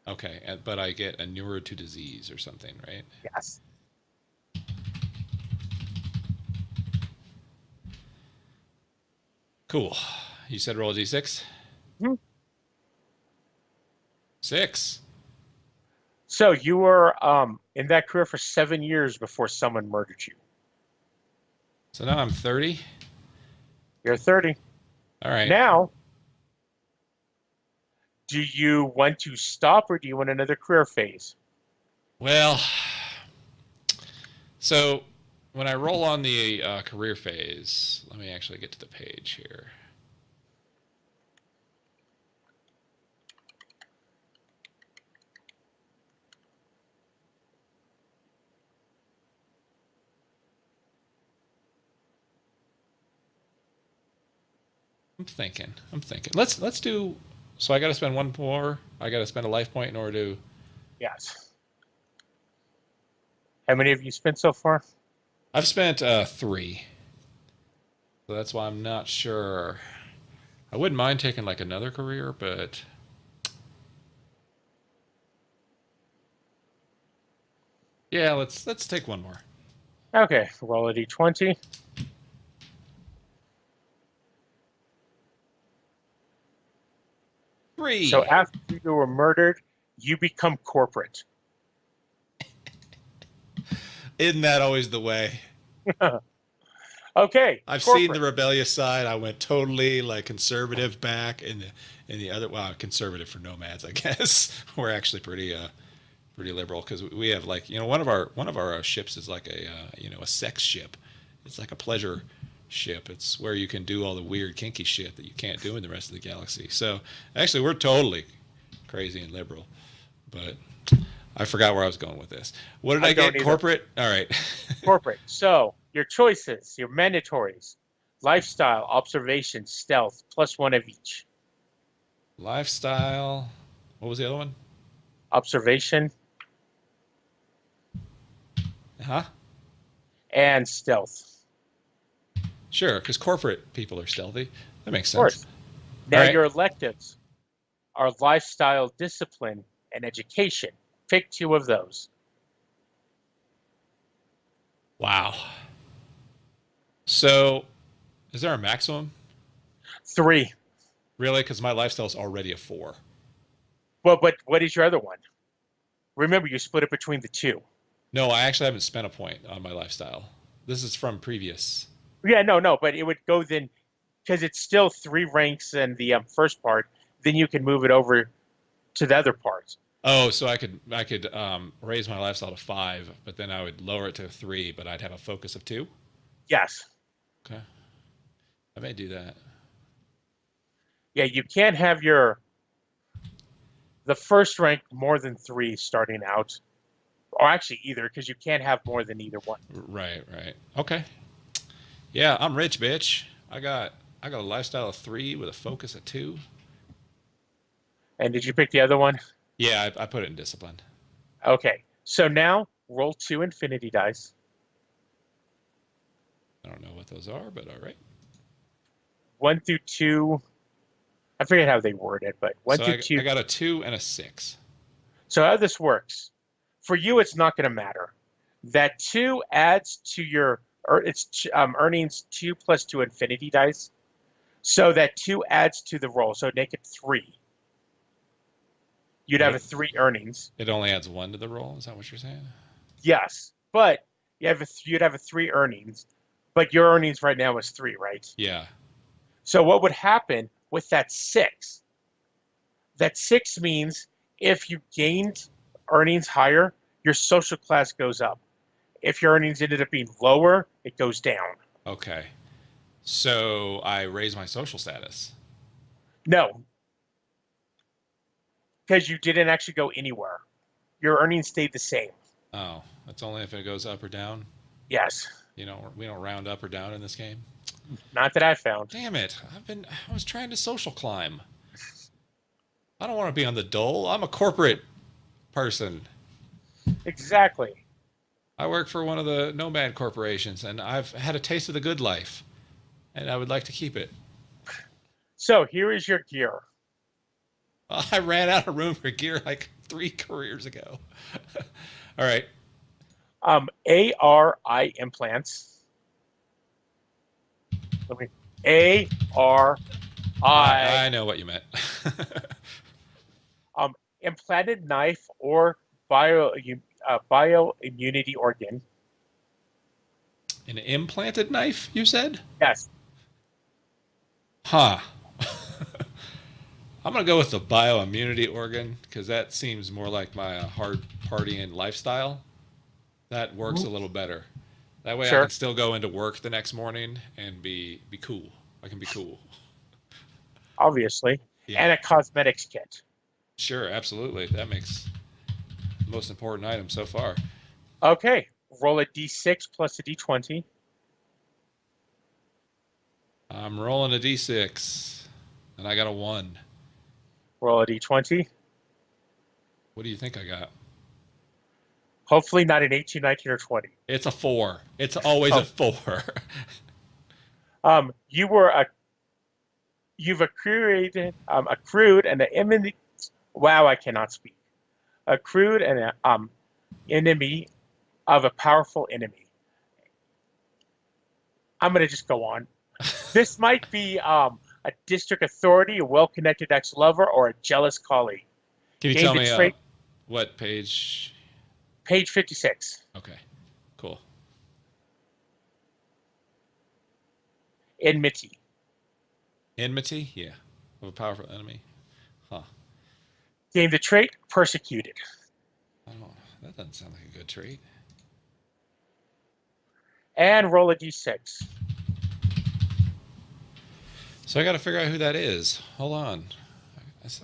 Okay, but I get inured to disease or something, right? Yes. Cool. You said roll a d6? Mhm. 6. So you were in that career for 7 years before someone murdered you. So now I'm 30. You're 30. All right. Now, do you want to stop or do you want another career phase? Well, so when I roll on the career phase, let me actually get to the page here. I'm thinking. Let's do. So I got to spend one more. I got to spend a life point in order to. Yes. How many have you spent so far? I've spent 3. So that's why I'm not sure. I wouldn't mind taking like another career, but yeah, let's take one more. Okay, roll a d20. 3. So after you were murdered, you become corporate. Isn't that always the way? Okay, I've corporate. seen the rebellious side. I went totally like conservative back in the other. Well, conservative for nomads, I guess. We're actually pretty liberal because we have like one of our ships is like a sex ship. It's like a pleasure ship. It's where you can do all the weird kinky shit that you can't do in the rest of the galaxy. So actually, we're totally crazy and liberal. But I forgot where I was going with this. What did I don't get? either. Corporate. All right. Corporate. So your choices, your mandatories: lifestyle, observation, stealth, +1 of each. Lifestyle. What was the other one? Observation Huh? and stealth. Sure, because corporate people are stealthy. That makes Of sense. course. Now All right. your electives are lifestyle, discipline, and education. Pick 2 of those. Wow. So, is there a maximum? 3. Really? Because my lifestyle is already a 4. But what is your other one? Remember, you split it between the 2. No, I actually haven't spent a point on my lifestyle. This is from previous. Yeah, no, but it would go then, because it's still 3 ranks in the first part. Then you can move it over to the other parts. Oh, so I could raise my lifestyle to 5, but then I would lower it to 3, but I'd have a focus of 2. Yes. Okay, I may do that. Yeah, you can't have the first rank more than 3 starting out, or actually either, because you can't have more than either one. Right. Okay. Yeah, I'm rich, bitch. I got a lifestyle of 3 with a focus of 2. And did you pick the other one? Yeah, I put it in discipline. Okay, so now roll 2 infinity dice. I don't know what those are, but all right. 1 through 2. I forget how they word it, but 1 So through 2. I got a 2 and a 6. So how this works, For you, it's not going to matter. That 2 adds to your earnings 2 plus 2 infinity dice. So that 2 adds to the roll. So make it 3. You'd have a 3 earnings. It only adds 1 to the roll. Is that what you're saying? Yes, but you'd have a 3 earnings. But your earnings right now is 3, right? Yeah. So what would happen with that 6? That 6 means if you gained earnings higher, your social class goes up. If your earnings ended up being lower, it goes down. Okay. So I raise my social status. No, because you didn't actually go anywhere. Your earnings stayed the same. Oh, that's only if it goes up or down? Yes. We don't round up or down in this game? Not that I found. Damn it. I was trying to social climb. I don't want to be on the dole. I'm a corporate person. Exactly. I work for one of the nomad corporations, and I've had a taste of the good life, and I would like to keep it. So here is your gear. I ran out of room for gear like 3 careers ago. All right. ARI implants. ARI. I know what you meant. Implanted knife or bioimmunity organ. An implanted knife, you said? Yes. Huh. I'm going to go with the bioimmunity organ because that seems more like my hard partying lifestyle. That works a little better. That way I can still go into work the next morning and be cool. I can be cool. Obviously. Yeah. And a cosmetics kit. Sure, absolutely. That makes the most important item so far. Okay. Roll a d6 plus a d20. I'm rolling a d6, and I got a 1. Roll a d20. What do you think I got? Hopefully not an 18, 19, or 20. It's a 4. It's always a 4. You've accrued an enemy. Wow, I cannot speak. Accrued an enemy of a powerful enemy. I'm going to just go on. This might be a district authority, a well-connected ex-lover, or a jealous colleague. Can you tell me what page? Page 56. Okay, cool. Enmity. Enmity? Yeah. Of a powerful enemy. Huh. Gain the trait persecuted. That doesn't sound like a good trait. And roll a d6. So I got to figure out who that is. Hold on.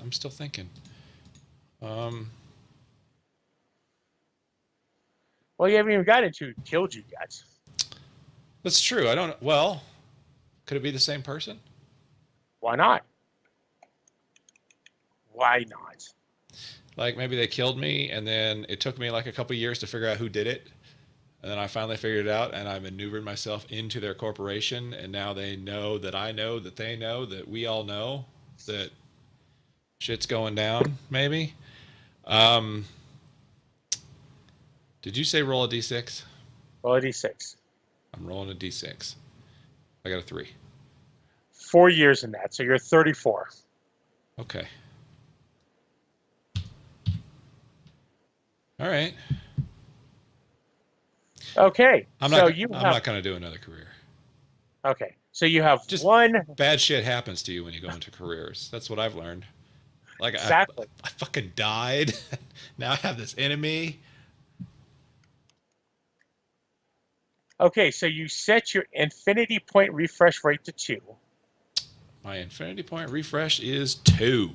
I'm still thinking. Well, you haven't even gotten into who killed you yet. That's true. I don't. Well, could it be the same person? Why not? Why not? Like maybe they killed me, and then it took me like a couple years to figure out who did it, and then I finally figured it out, and I maneuvered myself into their corporation, and now they know that I know that they know that we all know that shit's going down. Maybe. Did you say roll a d6? Roll a d6. I'm rolling a d6. I got a 3. 4 years in that, so you're 34. Okay. All right. Okay. I'm not going to do another career. Okay. So you have Just one. Bad shit happens to you when you go into careers. That's what I've learned. Like Exactly. I fucking died. Now I have this enemy. Okay, so you set your infinity point refresh rate to 2. My infinity point refresh is 2.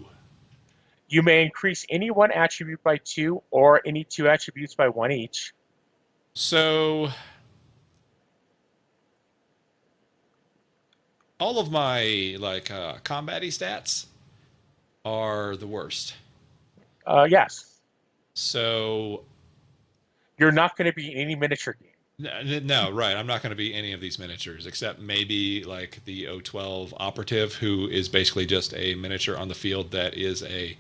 You may increase any one attribute by 2 or any 2 attributes by 1 each. So all of my combat-y stats are the worst. Yes. So you're not going to be in any miniature game. No, right. I'm not going to be any of these miniatures, except maybe like the O12 operative, who is basically just a miniature on the field that is a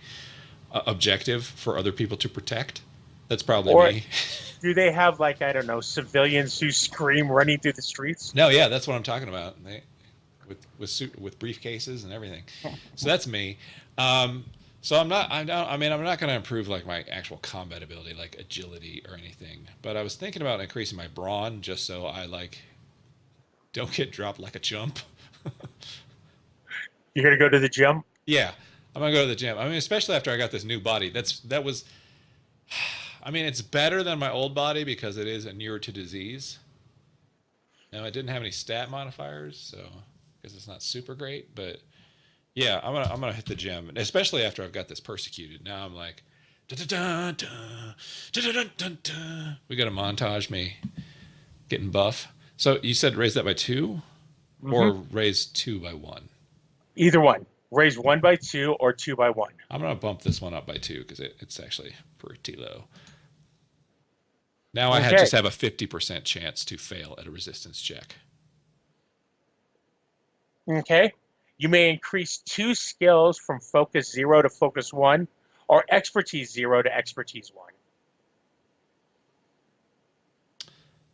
objective for other people to protect. That's probably Or me. do they have, like, I don't know, civilians who scream running through the streets? No, yeah, that's what I'm talking about. With briefcases and everything. So that's me. Um, so I'm not going to improve like my actual combat ability, like agility or anything. But I was thinking about increasing my brawn just so I like don't get dropped like a chump. You're gonna go to the gym? Yeah, I'm gonna go to the gym. I mean, especially after I got this new body. That was. I mean, it's better than my old body because it is inured to disease. Now, it didn't have any stat modifiers, so I guess it's not super great. But yeah, I'm gonna hit the gym, especially after I've got this persecuted. Now I'm like, da da da da da da da da. We got to montage me getting buff. So you said raise that by 2, or raise 2 by 1. Either one. Raise 1 by 2 or 2 by 1. I'm gonna bump this one up by 2 because it's actually pretty low. Now I Okay. just have a 50% chance to fail at a resistance check. Okay. You may increase 2 skills from focus 0 to focus 1, or expertise 0 to expertise 1.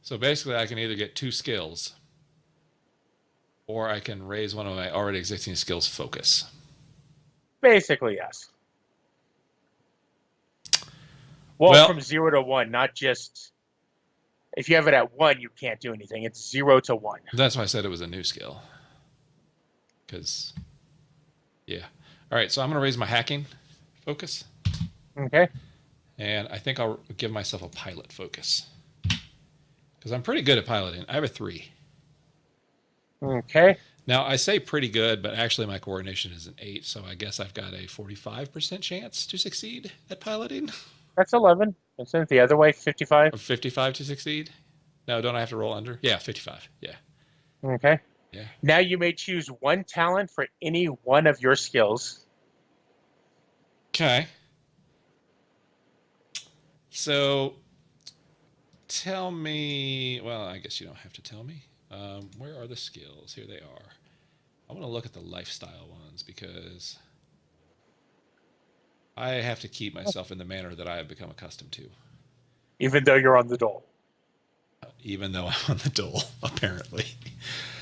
So basically, I can either get 2 skills, or I can raise one of my already existing skills focus. Basically, yes. Well, from 0 to 1, not just... If you have it at 1, you can't do anything. It's 0 to 1. That's why I said it was a new skill. Because, yeah. All right, so I'm going to raise my hacking focus. Okay. And I think I'll give myself a pilot focus. Because I'm pretty good at piloting. I have a 3. Okay. Now, I say pretty good, but actually my coordination is an 8, so I guess I've got a 45% chance to succeed at piloting. That's 11. Isn't it the other way? 55? Or 55 to succeed? No, don't I have to roll under? Yeah, 55. Yeah. Okay. Yeah. Now you may choose 1 talent for any one of your skills. Okay. So, tell me. Well, I guess you don't have to tell me. Where are the skills? Here they are. I want to look at the lifestyle ones because I have to keep myself in the manner that I have become accustomed to. Even though you're on the dole. Even though I'm on the dole, apparently.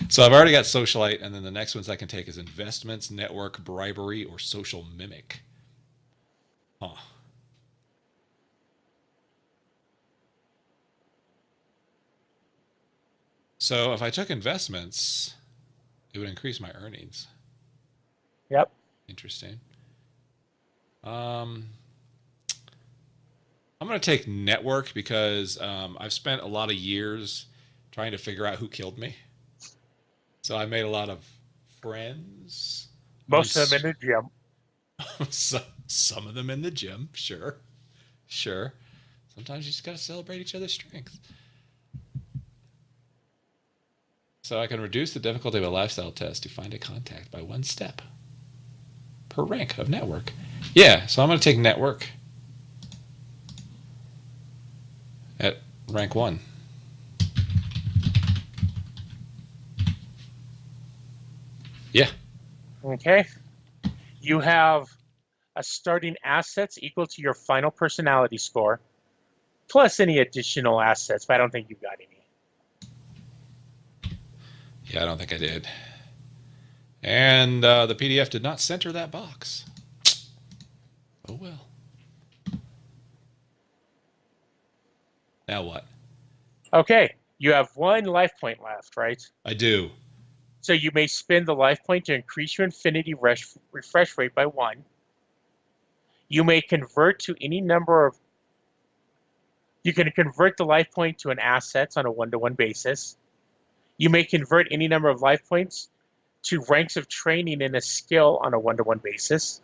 So I've already got socialite, and then the next ones I can take is investments, network, bribery, or social mimic. Huh. So if I took investments, it would increase my earnings. Yep. Interesting. I'm going to take network because I've spent a lot of years trying to figure out who killed me. So I made a lot of friends. Most of them in the gym. Some of them in the gym, sure. Sure. Sometimes you just got to celebrate each other's strengths. So I can reduce the difficulty of a lifestyle test to find a contact by 1 step per rank of network. Yeah, so I'm going to take network at rank 1. Yeah. Okay. You have a starting assets equal to your final personality score, plus any additional assets, but I don't think you've got any. Yeah, I don't think I did. And the PDF did not center that box. Oh, well. Now what? Okay. You have 1 life point left, right? I do. So you may spend the life point to increase your infinity refresh rate by 1. You may convert to any number of... You can convert the life point to an asset on a 1-to-1 basis. You may convert any number of life points to ranks of training in a skill on a 1-to-1 basis.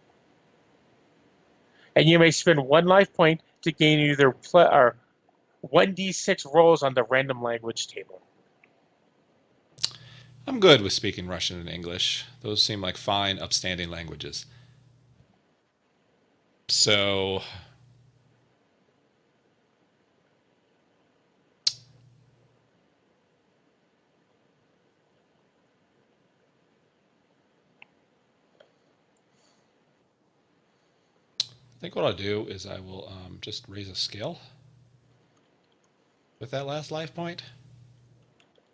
And you may spend 1 life point to gain either 1d6 rolls on the random language table. I'm good with speaking Russian and English. Those seem like fine, upstanding languages. So... I think what I'll do is I will just raise a skill. with that last life point.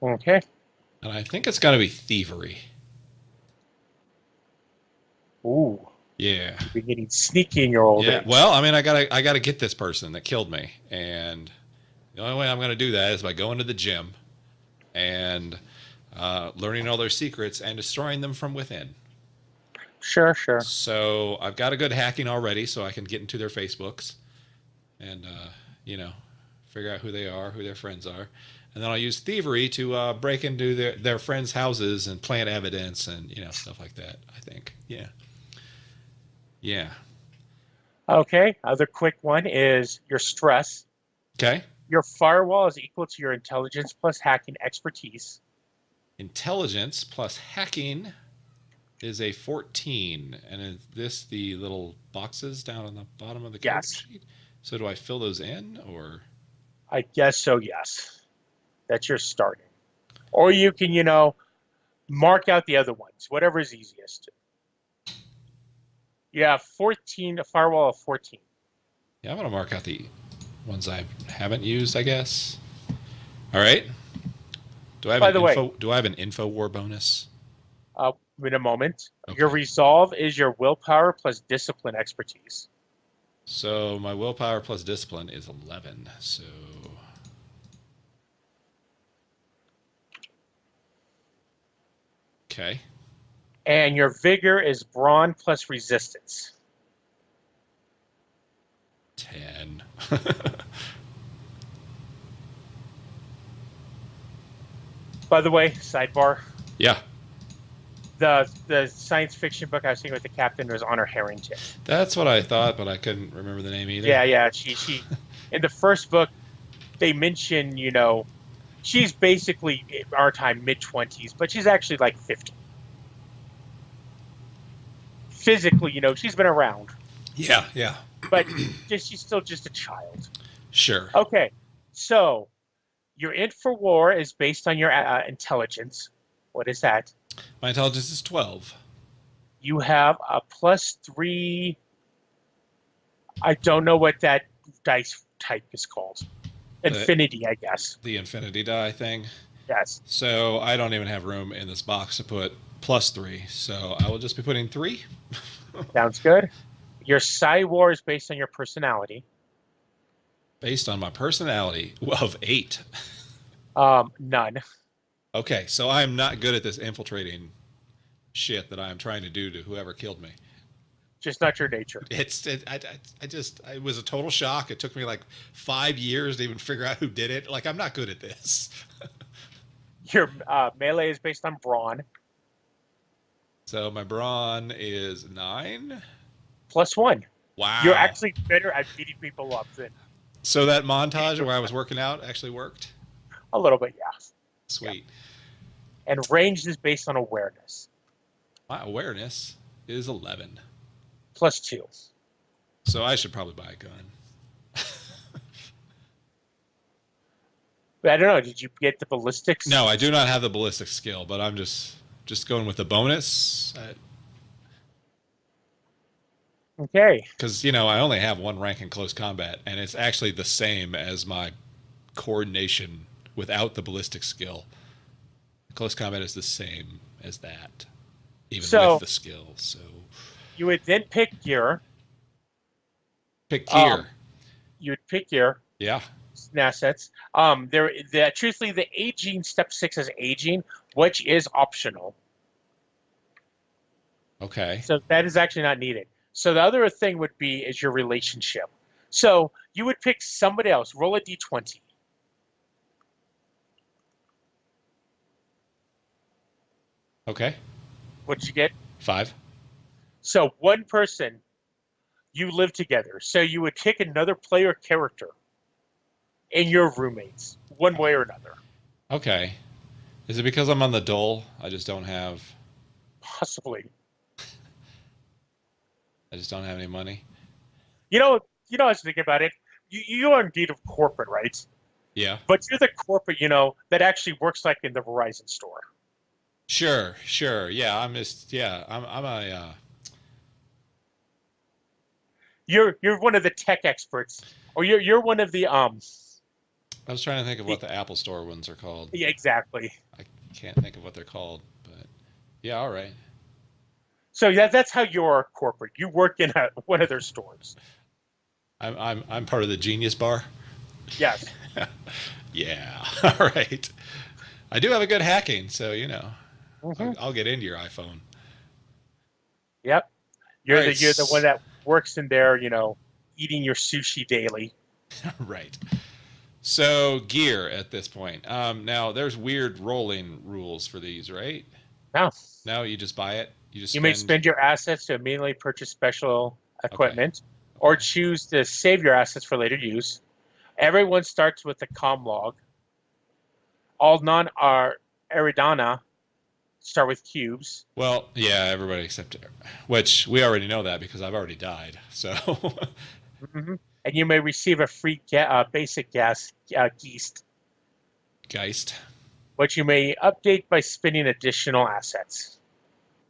Okay. And I think it's going to be thievery. Ooh, Yeah. you've been getting sneaky in your old Yeah. age. Well, I mean, I gotta get this person that killed me, and the only way I'm going to do that is by going to the gym and learning all their secrets and destroying them from within. Sure, sure. So I've got a good hacking already, so I can get into their Facebooks and figure out who they are, who their friends are, and then I'll use thievery to break into their friends' houses and plant evidence and stuff like that. I think, yeah, yeah. Okay. Other quick one is your stress. Okay. Your firewall is equal to your intelligence plus hacking expertise. Intelligence plus hacking is a 14, and is this the little boxes down on the bottom of the character Yes. sheet? So do I fill those in, or? I guess so, yes. That's your starting. Or you can, mark out the other ones, whatever is easiest. You have 14, a firewall of 14. Yeah, I'm gonna mark out the ones I haven't used, I guess. All right. Do I have By an the way, info? Do I have an info war bonus? in a moment, Okay. your resolve is your willpower plus discipline expertise. So my willpower plus discipline is 11. So okay. And your vigor is brawn plus resistance. 10. By the way, sidebar, Yeah, the science fiction book I was thinking with the captain was Honor Harrington. that's what I thought, but I couldn't remember the name either. Yeah. She in the first book they mention, she's basically our time mid-20s, but she's actually like 50. Physically, she's been around, Yeah. but she's still just a child. Sure. Okay, so your int for war is based on your intelligence. What is that? My intelligence is 12. You have a +3. I don't know what that dice type is called. Infinity, I guess. The infinity die thing. Yes. So I don't even have room in this box to put +3. So I will just be putting 3. Sounds good. Your psi war is based on your personality. Based on my personality of 8. None. Okay, so I'm not good at this infiltrating shit that I'm trying to do to whoever killed me. Just not your nature. It was a total shock. It took me like 5 years to even figure out who did it. Like, I'm not good at this. Your melee is based on brawn. So my brawn is 9. +1. Wow. You're actually better at beating people up than So that montage where I was working out actually worked? a little bit, yeah. Sweet. Yeah. And range is based on awareness. My awareness is 11. +2. So I should probably buy a gun. But I don't know. Did you get the ballistics? No, I do not have the ballistic skill, but I'm just going with the bonus. Okay. Because, I only have 1 rank in close combat, and it's actually the same as my coordination without the ballistic skill. Close combat is the same as that, even with the skill. So you would then pick gear. pick gear. You would pick gear. Yeah. Assets. Truthfully, the aging step 6 is aging, which is optional. Okay. So that is actually not needed. So the other thing would be is your relationship. So you would pick somebody else. Roll a d20. Okay. What did you get? 5. So one person, you live together. So you would pick another player character and your roommates, one way or another. Okay. Is it because I'm on the dole? I just don't have... Possibly. I just don't have any money. I was thinking about it. You are indeed of corporate, right? Yeah. But you're the corporate, that actually works like in the Verizon store. Sure. Yeah, I'm a... You're one of the tech experts, or you're one of the I was trying to think of what the Apple Store ones are called. Yeah, exactly. I can't think of what they're called, but yeah, all right. So that's how you're corporate. You work in one of their stores. I'm part of the Genius Bar. Yes. Yeah, all right. I do have a good hacking, so Hmm. I'll get into your iPhone. Yep. All You're the one right, that works in there, eating your sushi daily. right. So gear at this point. Now there's weird rolling rules for these, right? Now, No, you just buy it. You just you may spend. spend your assets to immediately purchase special Okay. equipment, or Okay. choose to save your assets for later use. Everyone starts with a com log. All non are Eridana start with cubes. Well, yeah, everybody except which we already know that because I've already died. So Hmm. And you may receive a free basic gas geist, Geist. which you may update by spending additional assets.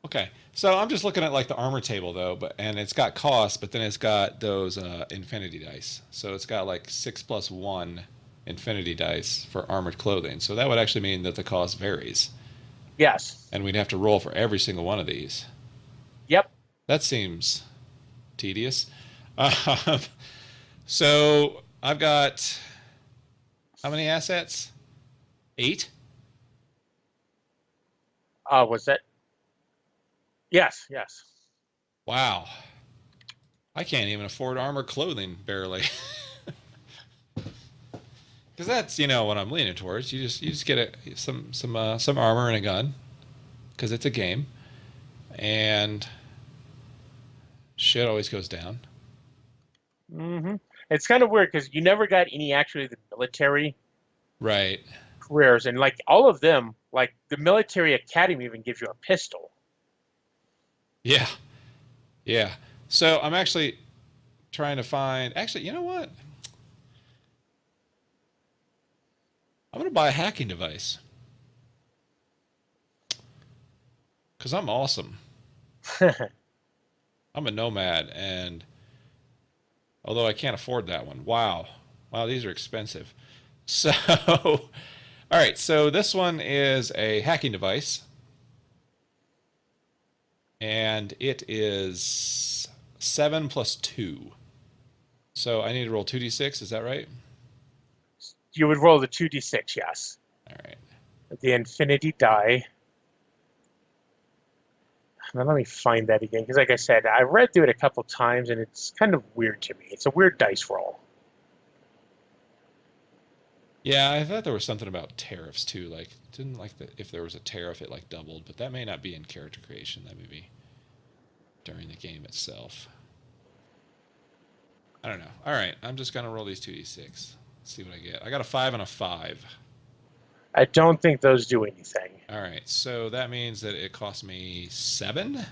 Okay. So I'm just looking at like the armor table though, and it's got cost, but then it's got those infinity dice. So it's got like 6+1 infinity dice for armored clothing. So that would actually mean that the cost varies. Yes. And we'd have to roll for every single one of these. Yep. That seems tedious. Um, so I've got how many assets? 8? Was that? Yes. Yes. Wow. I can't even afford armor clothing barely. Because that's what I'm leaning towards. You just get some armor and a gun because it's a game, and shit always goes down. Hmm. It's kind of weird because you never got any actually the military Right. careers, and like all of them, like the military academy even gives you a pistol. Yeah. Yeah. So I'm actually trying to find. Actually, you know what? I'm gonna buy a hacking device because I'm awesome. I'm a nomad, and although I can't afford that one, wow, these are expensive. So, all right. So this one is a hacking device, and it is 7+2. So I need to roll 2d6. Is that right? You would roll the 2d6, yes. All right. The infinity die. Now let me find that again, because like I said, I read through it a couple times, and it's kind of weird to me. It's a weird dice roll. Yeah, I thought there was something about tariffs too. Like, didn't like if there was a tariff, it like doubled, but that may not be in character creation. That may be during the game itself. I don't know. All right, I'm just gonna roll these 2d6. Let's see what I get. I got a 5 and a 5. I don't think those do anything. All right, so that means that it cost me 7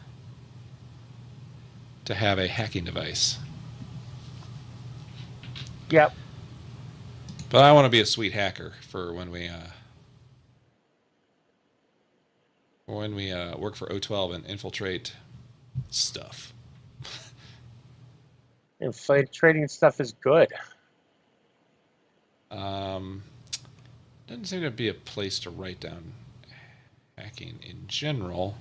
to have a hacking device. Yep. But I want to be a sweet hacker for when we work for O12 and infiltrate stuff. Infiltrating stuff is good. Um, doesn't seem to be a place to write down hacking in general.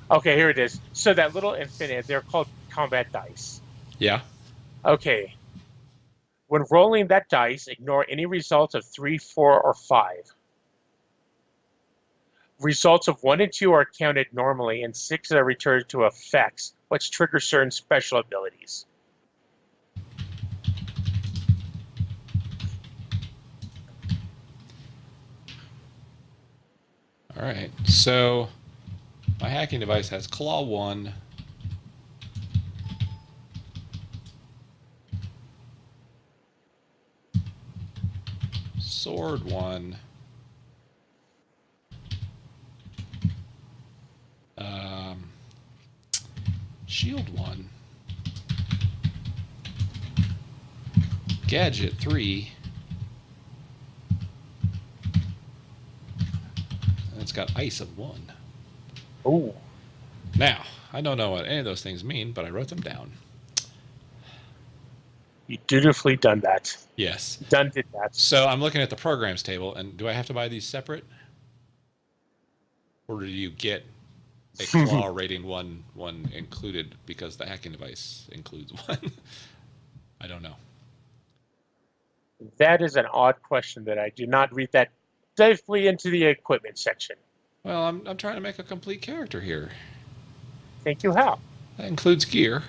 Okay, here it is. So that little infinite, they're called combat dice. Yeah. Okay. When rolling that dice, ignore any results of 3, 4, or 5. Results of 1 and 2 are counted normally, and 6 are returned to effects, which trigger certain special abilities. All right. So my hacking device has Claw 1, Sword 1, um, Shield 1, Gadget 3, and it's got Ice of 1. Ooh. Now, I don't know what any of those things mean, but I wrote them down. You dutifully done that. Yes. Did that. So I'm looking at the programs table, and do I have to buy these separate? Or do you get a claw rating one included because the hacking device includes one? I don't know. That is an odd question that I do not read that deeply into the equipment section. Well, I'm trying to make a complete character here. Thank you, how? That includes gear.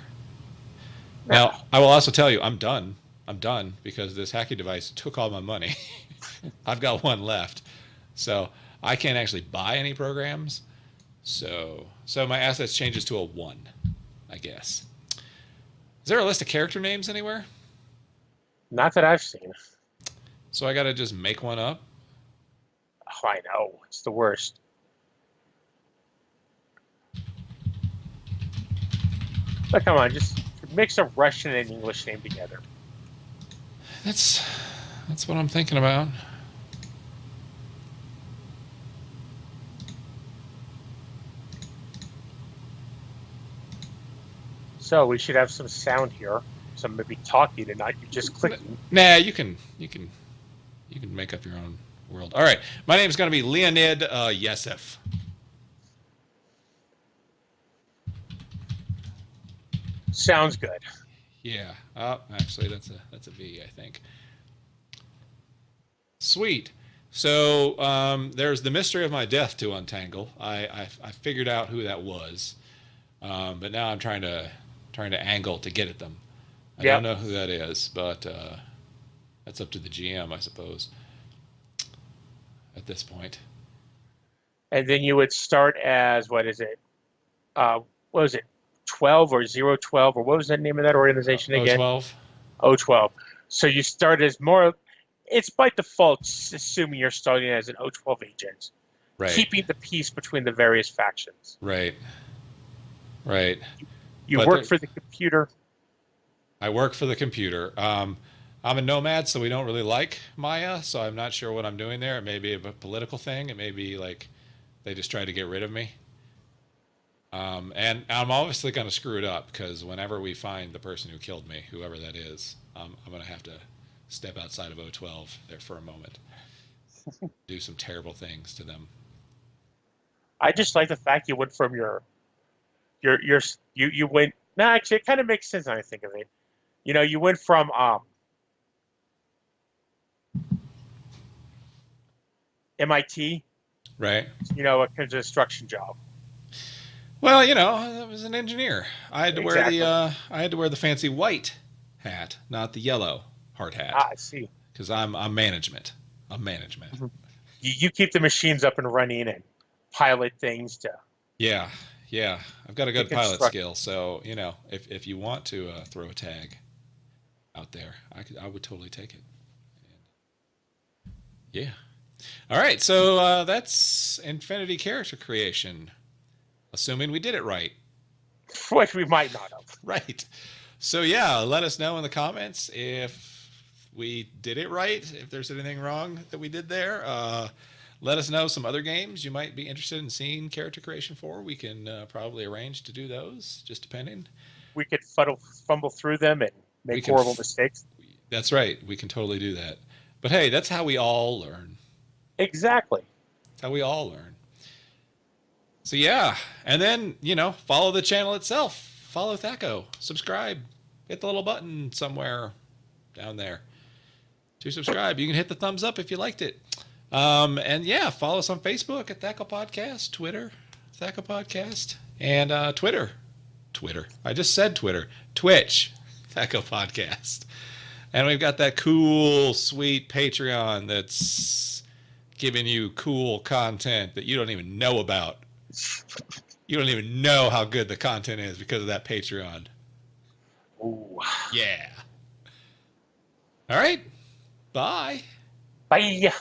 Now, I will also tell you, I'm done. I'm done because this hacking device took all my money. I've got one left. So I can't actually buy any programs. So my assets changes to a 1, I guess. Is there a list of character names anywhere? Not that I've seen. So I got to just make one up? Oh, I know. It's the worst. But come on, just mix a Russian and English name together. That's what I'm thinking about. So we should have some sound here. Some maybe talking and not you just clicking. Nah, you can make up your own world. All right, my name is going to be Leonid Yesef. Sounds good. Yeah. Oh, actually, that's a V, I think. Sweet. So there's the mystery of my death to untangle. I figured out who that was, but now I'm trying to angle to get at them. I don't know who that is, but that's up to the GM, I suppose. At this point. And then you would start as what is it? What was it? 12 or 012 or what was the name of that organization again? O12. O12. So you start as more. It's by default assuming you're starting as an O12 agent, Right. keeping the peace between the various factions. Right. You But work for the computer. I work for the computer. I'm a nomad, so we don't really like Maya, so I'm not sure what I'm doing there. It may be a political thing. It may be like they just try to get rid of me. And I'm obviously going to screw it up because whenever we find the person who killed me, whoever that is, I'm going to have to step outside of O12 there for a moment. Do some terrible things to them. I just like the fact you went from you went. No, actually, it kind of makes sense when I think of it. You know, you went from MIT, Right. you know, a construction job. Well, you know, I was an engineer. I had to Exactly. wear the fancy white hat, not the yellow hard hat. I see. Because I'm management. I'm management. Mhm. You keep the machines up and running and pilot things to. Yeah. I've got a good pilot construct. skill, so you know, if you want to throw a tag out there, I would totally take it. Yeah. All right, so that's Infinity character creation, assuming we did it right. Which we might not have. Right. So yeah, let us know in the comments if we did it right, if there's anything wrong that we did there. Let us know some other games you might be interested in seeing character creation for. We can probably arrange to do those, just depending. We could fumble through them and make horrible mistakes. That's right. We can totally do that. But hey, that's how we all learn. Exactly. That's how we all learn. So yeah, and then, you know, follow the channel itself. Follow Thaco. Subscribe. Hit the little button somewhere down there to subscribe. You can hit the thumbs up if you liked it. And yeah, follow us on Facebook at Thaco Podcast, Twitter, Thaco Podcast, and Twitter. I just said Twitter. Twitch, Thaco Podcast. And we've got that cool, sweet Patreon that's giving you cool content that you don't even know about. You don't even know how good the content is because of that Patreon. Ooh. Yeah. All right. Bye. Bye.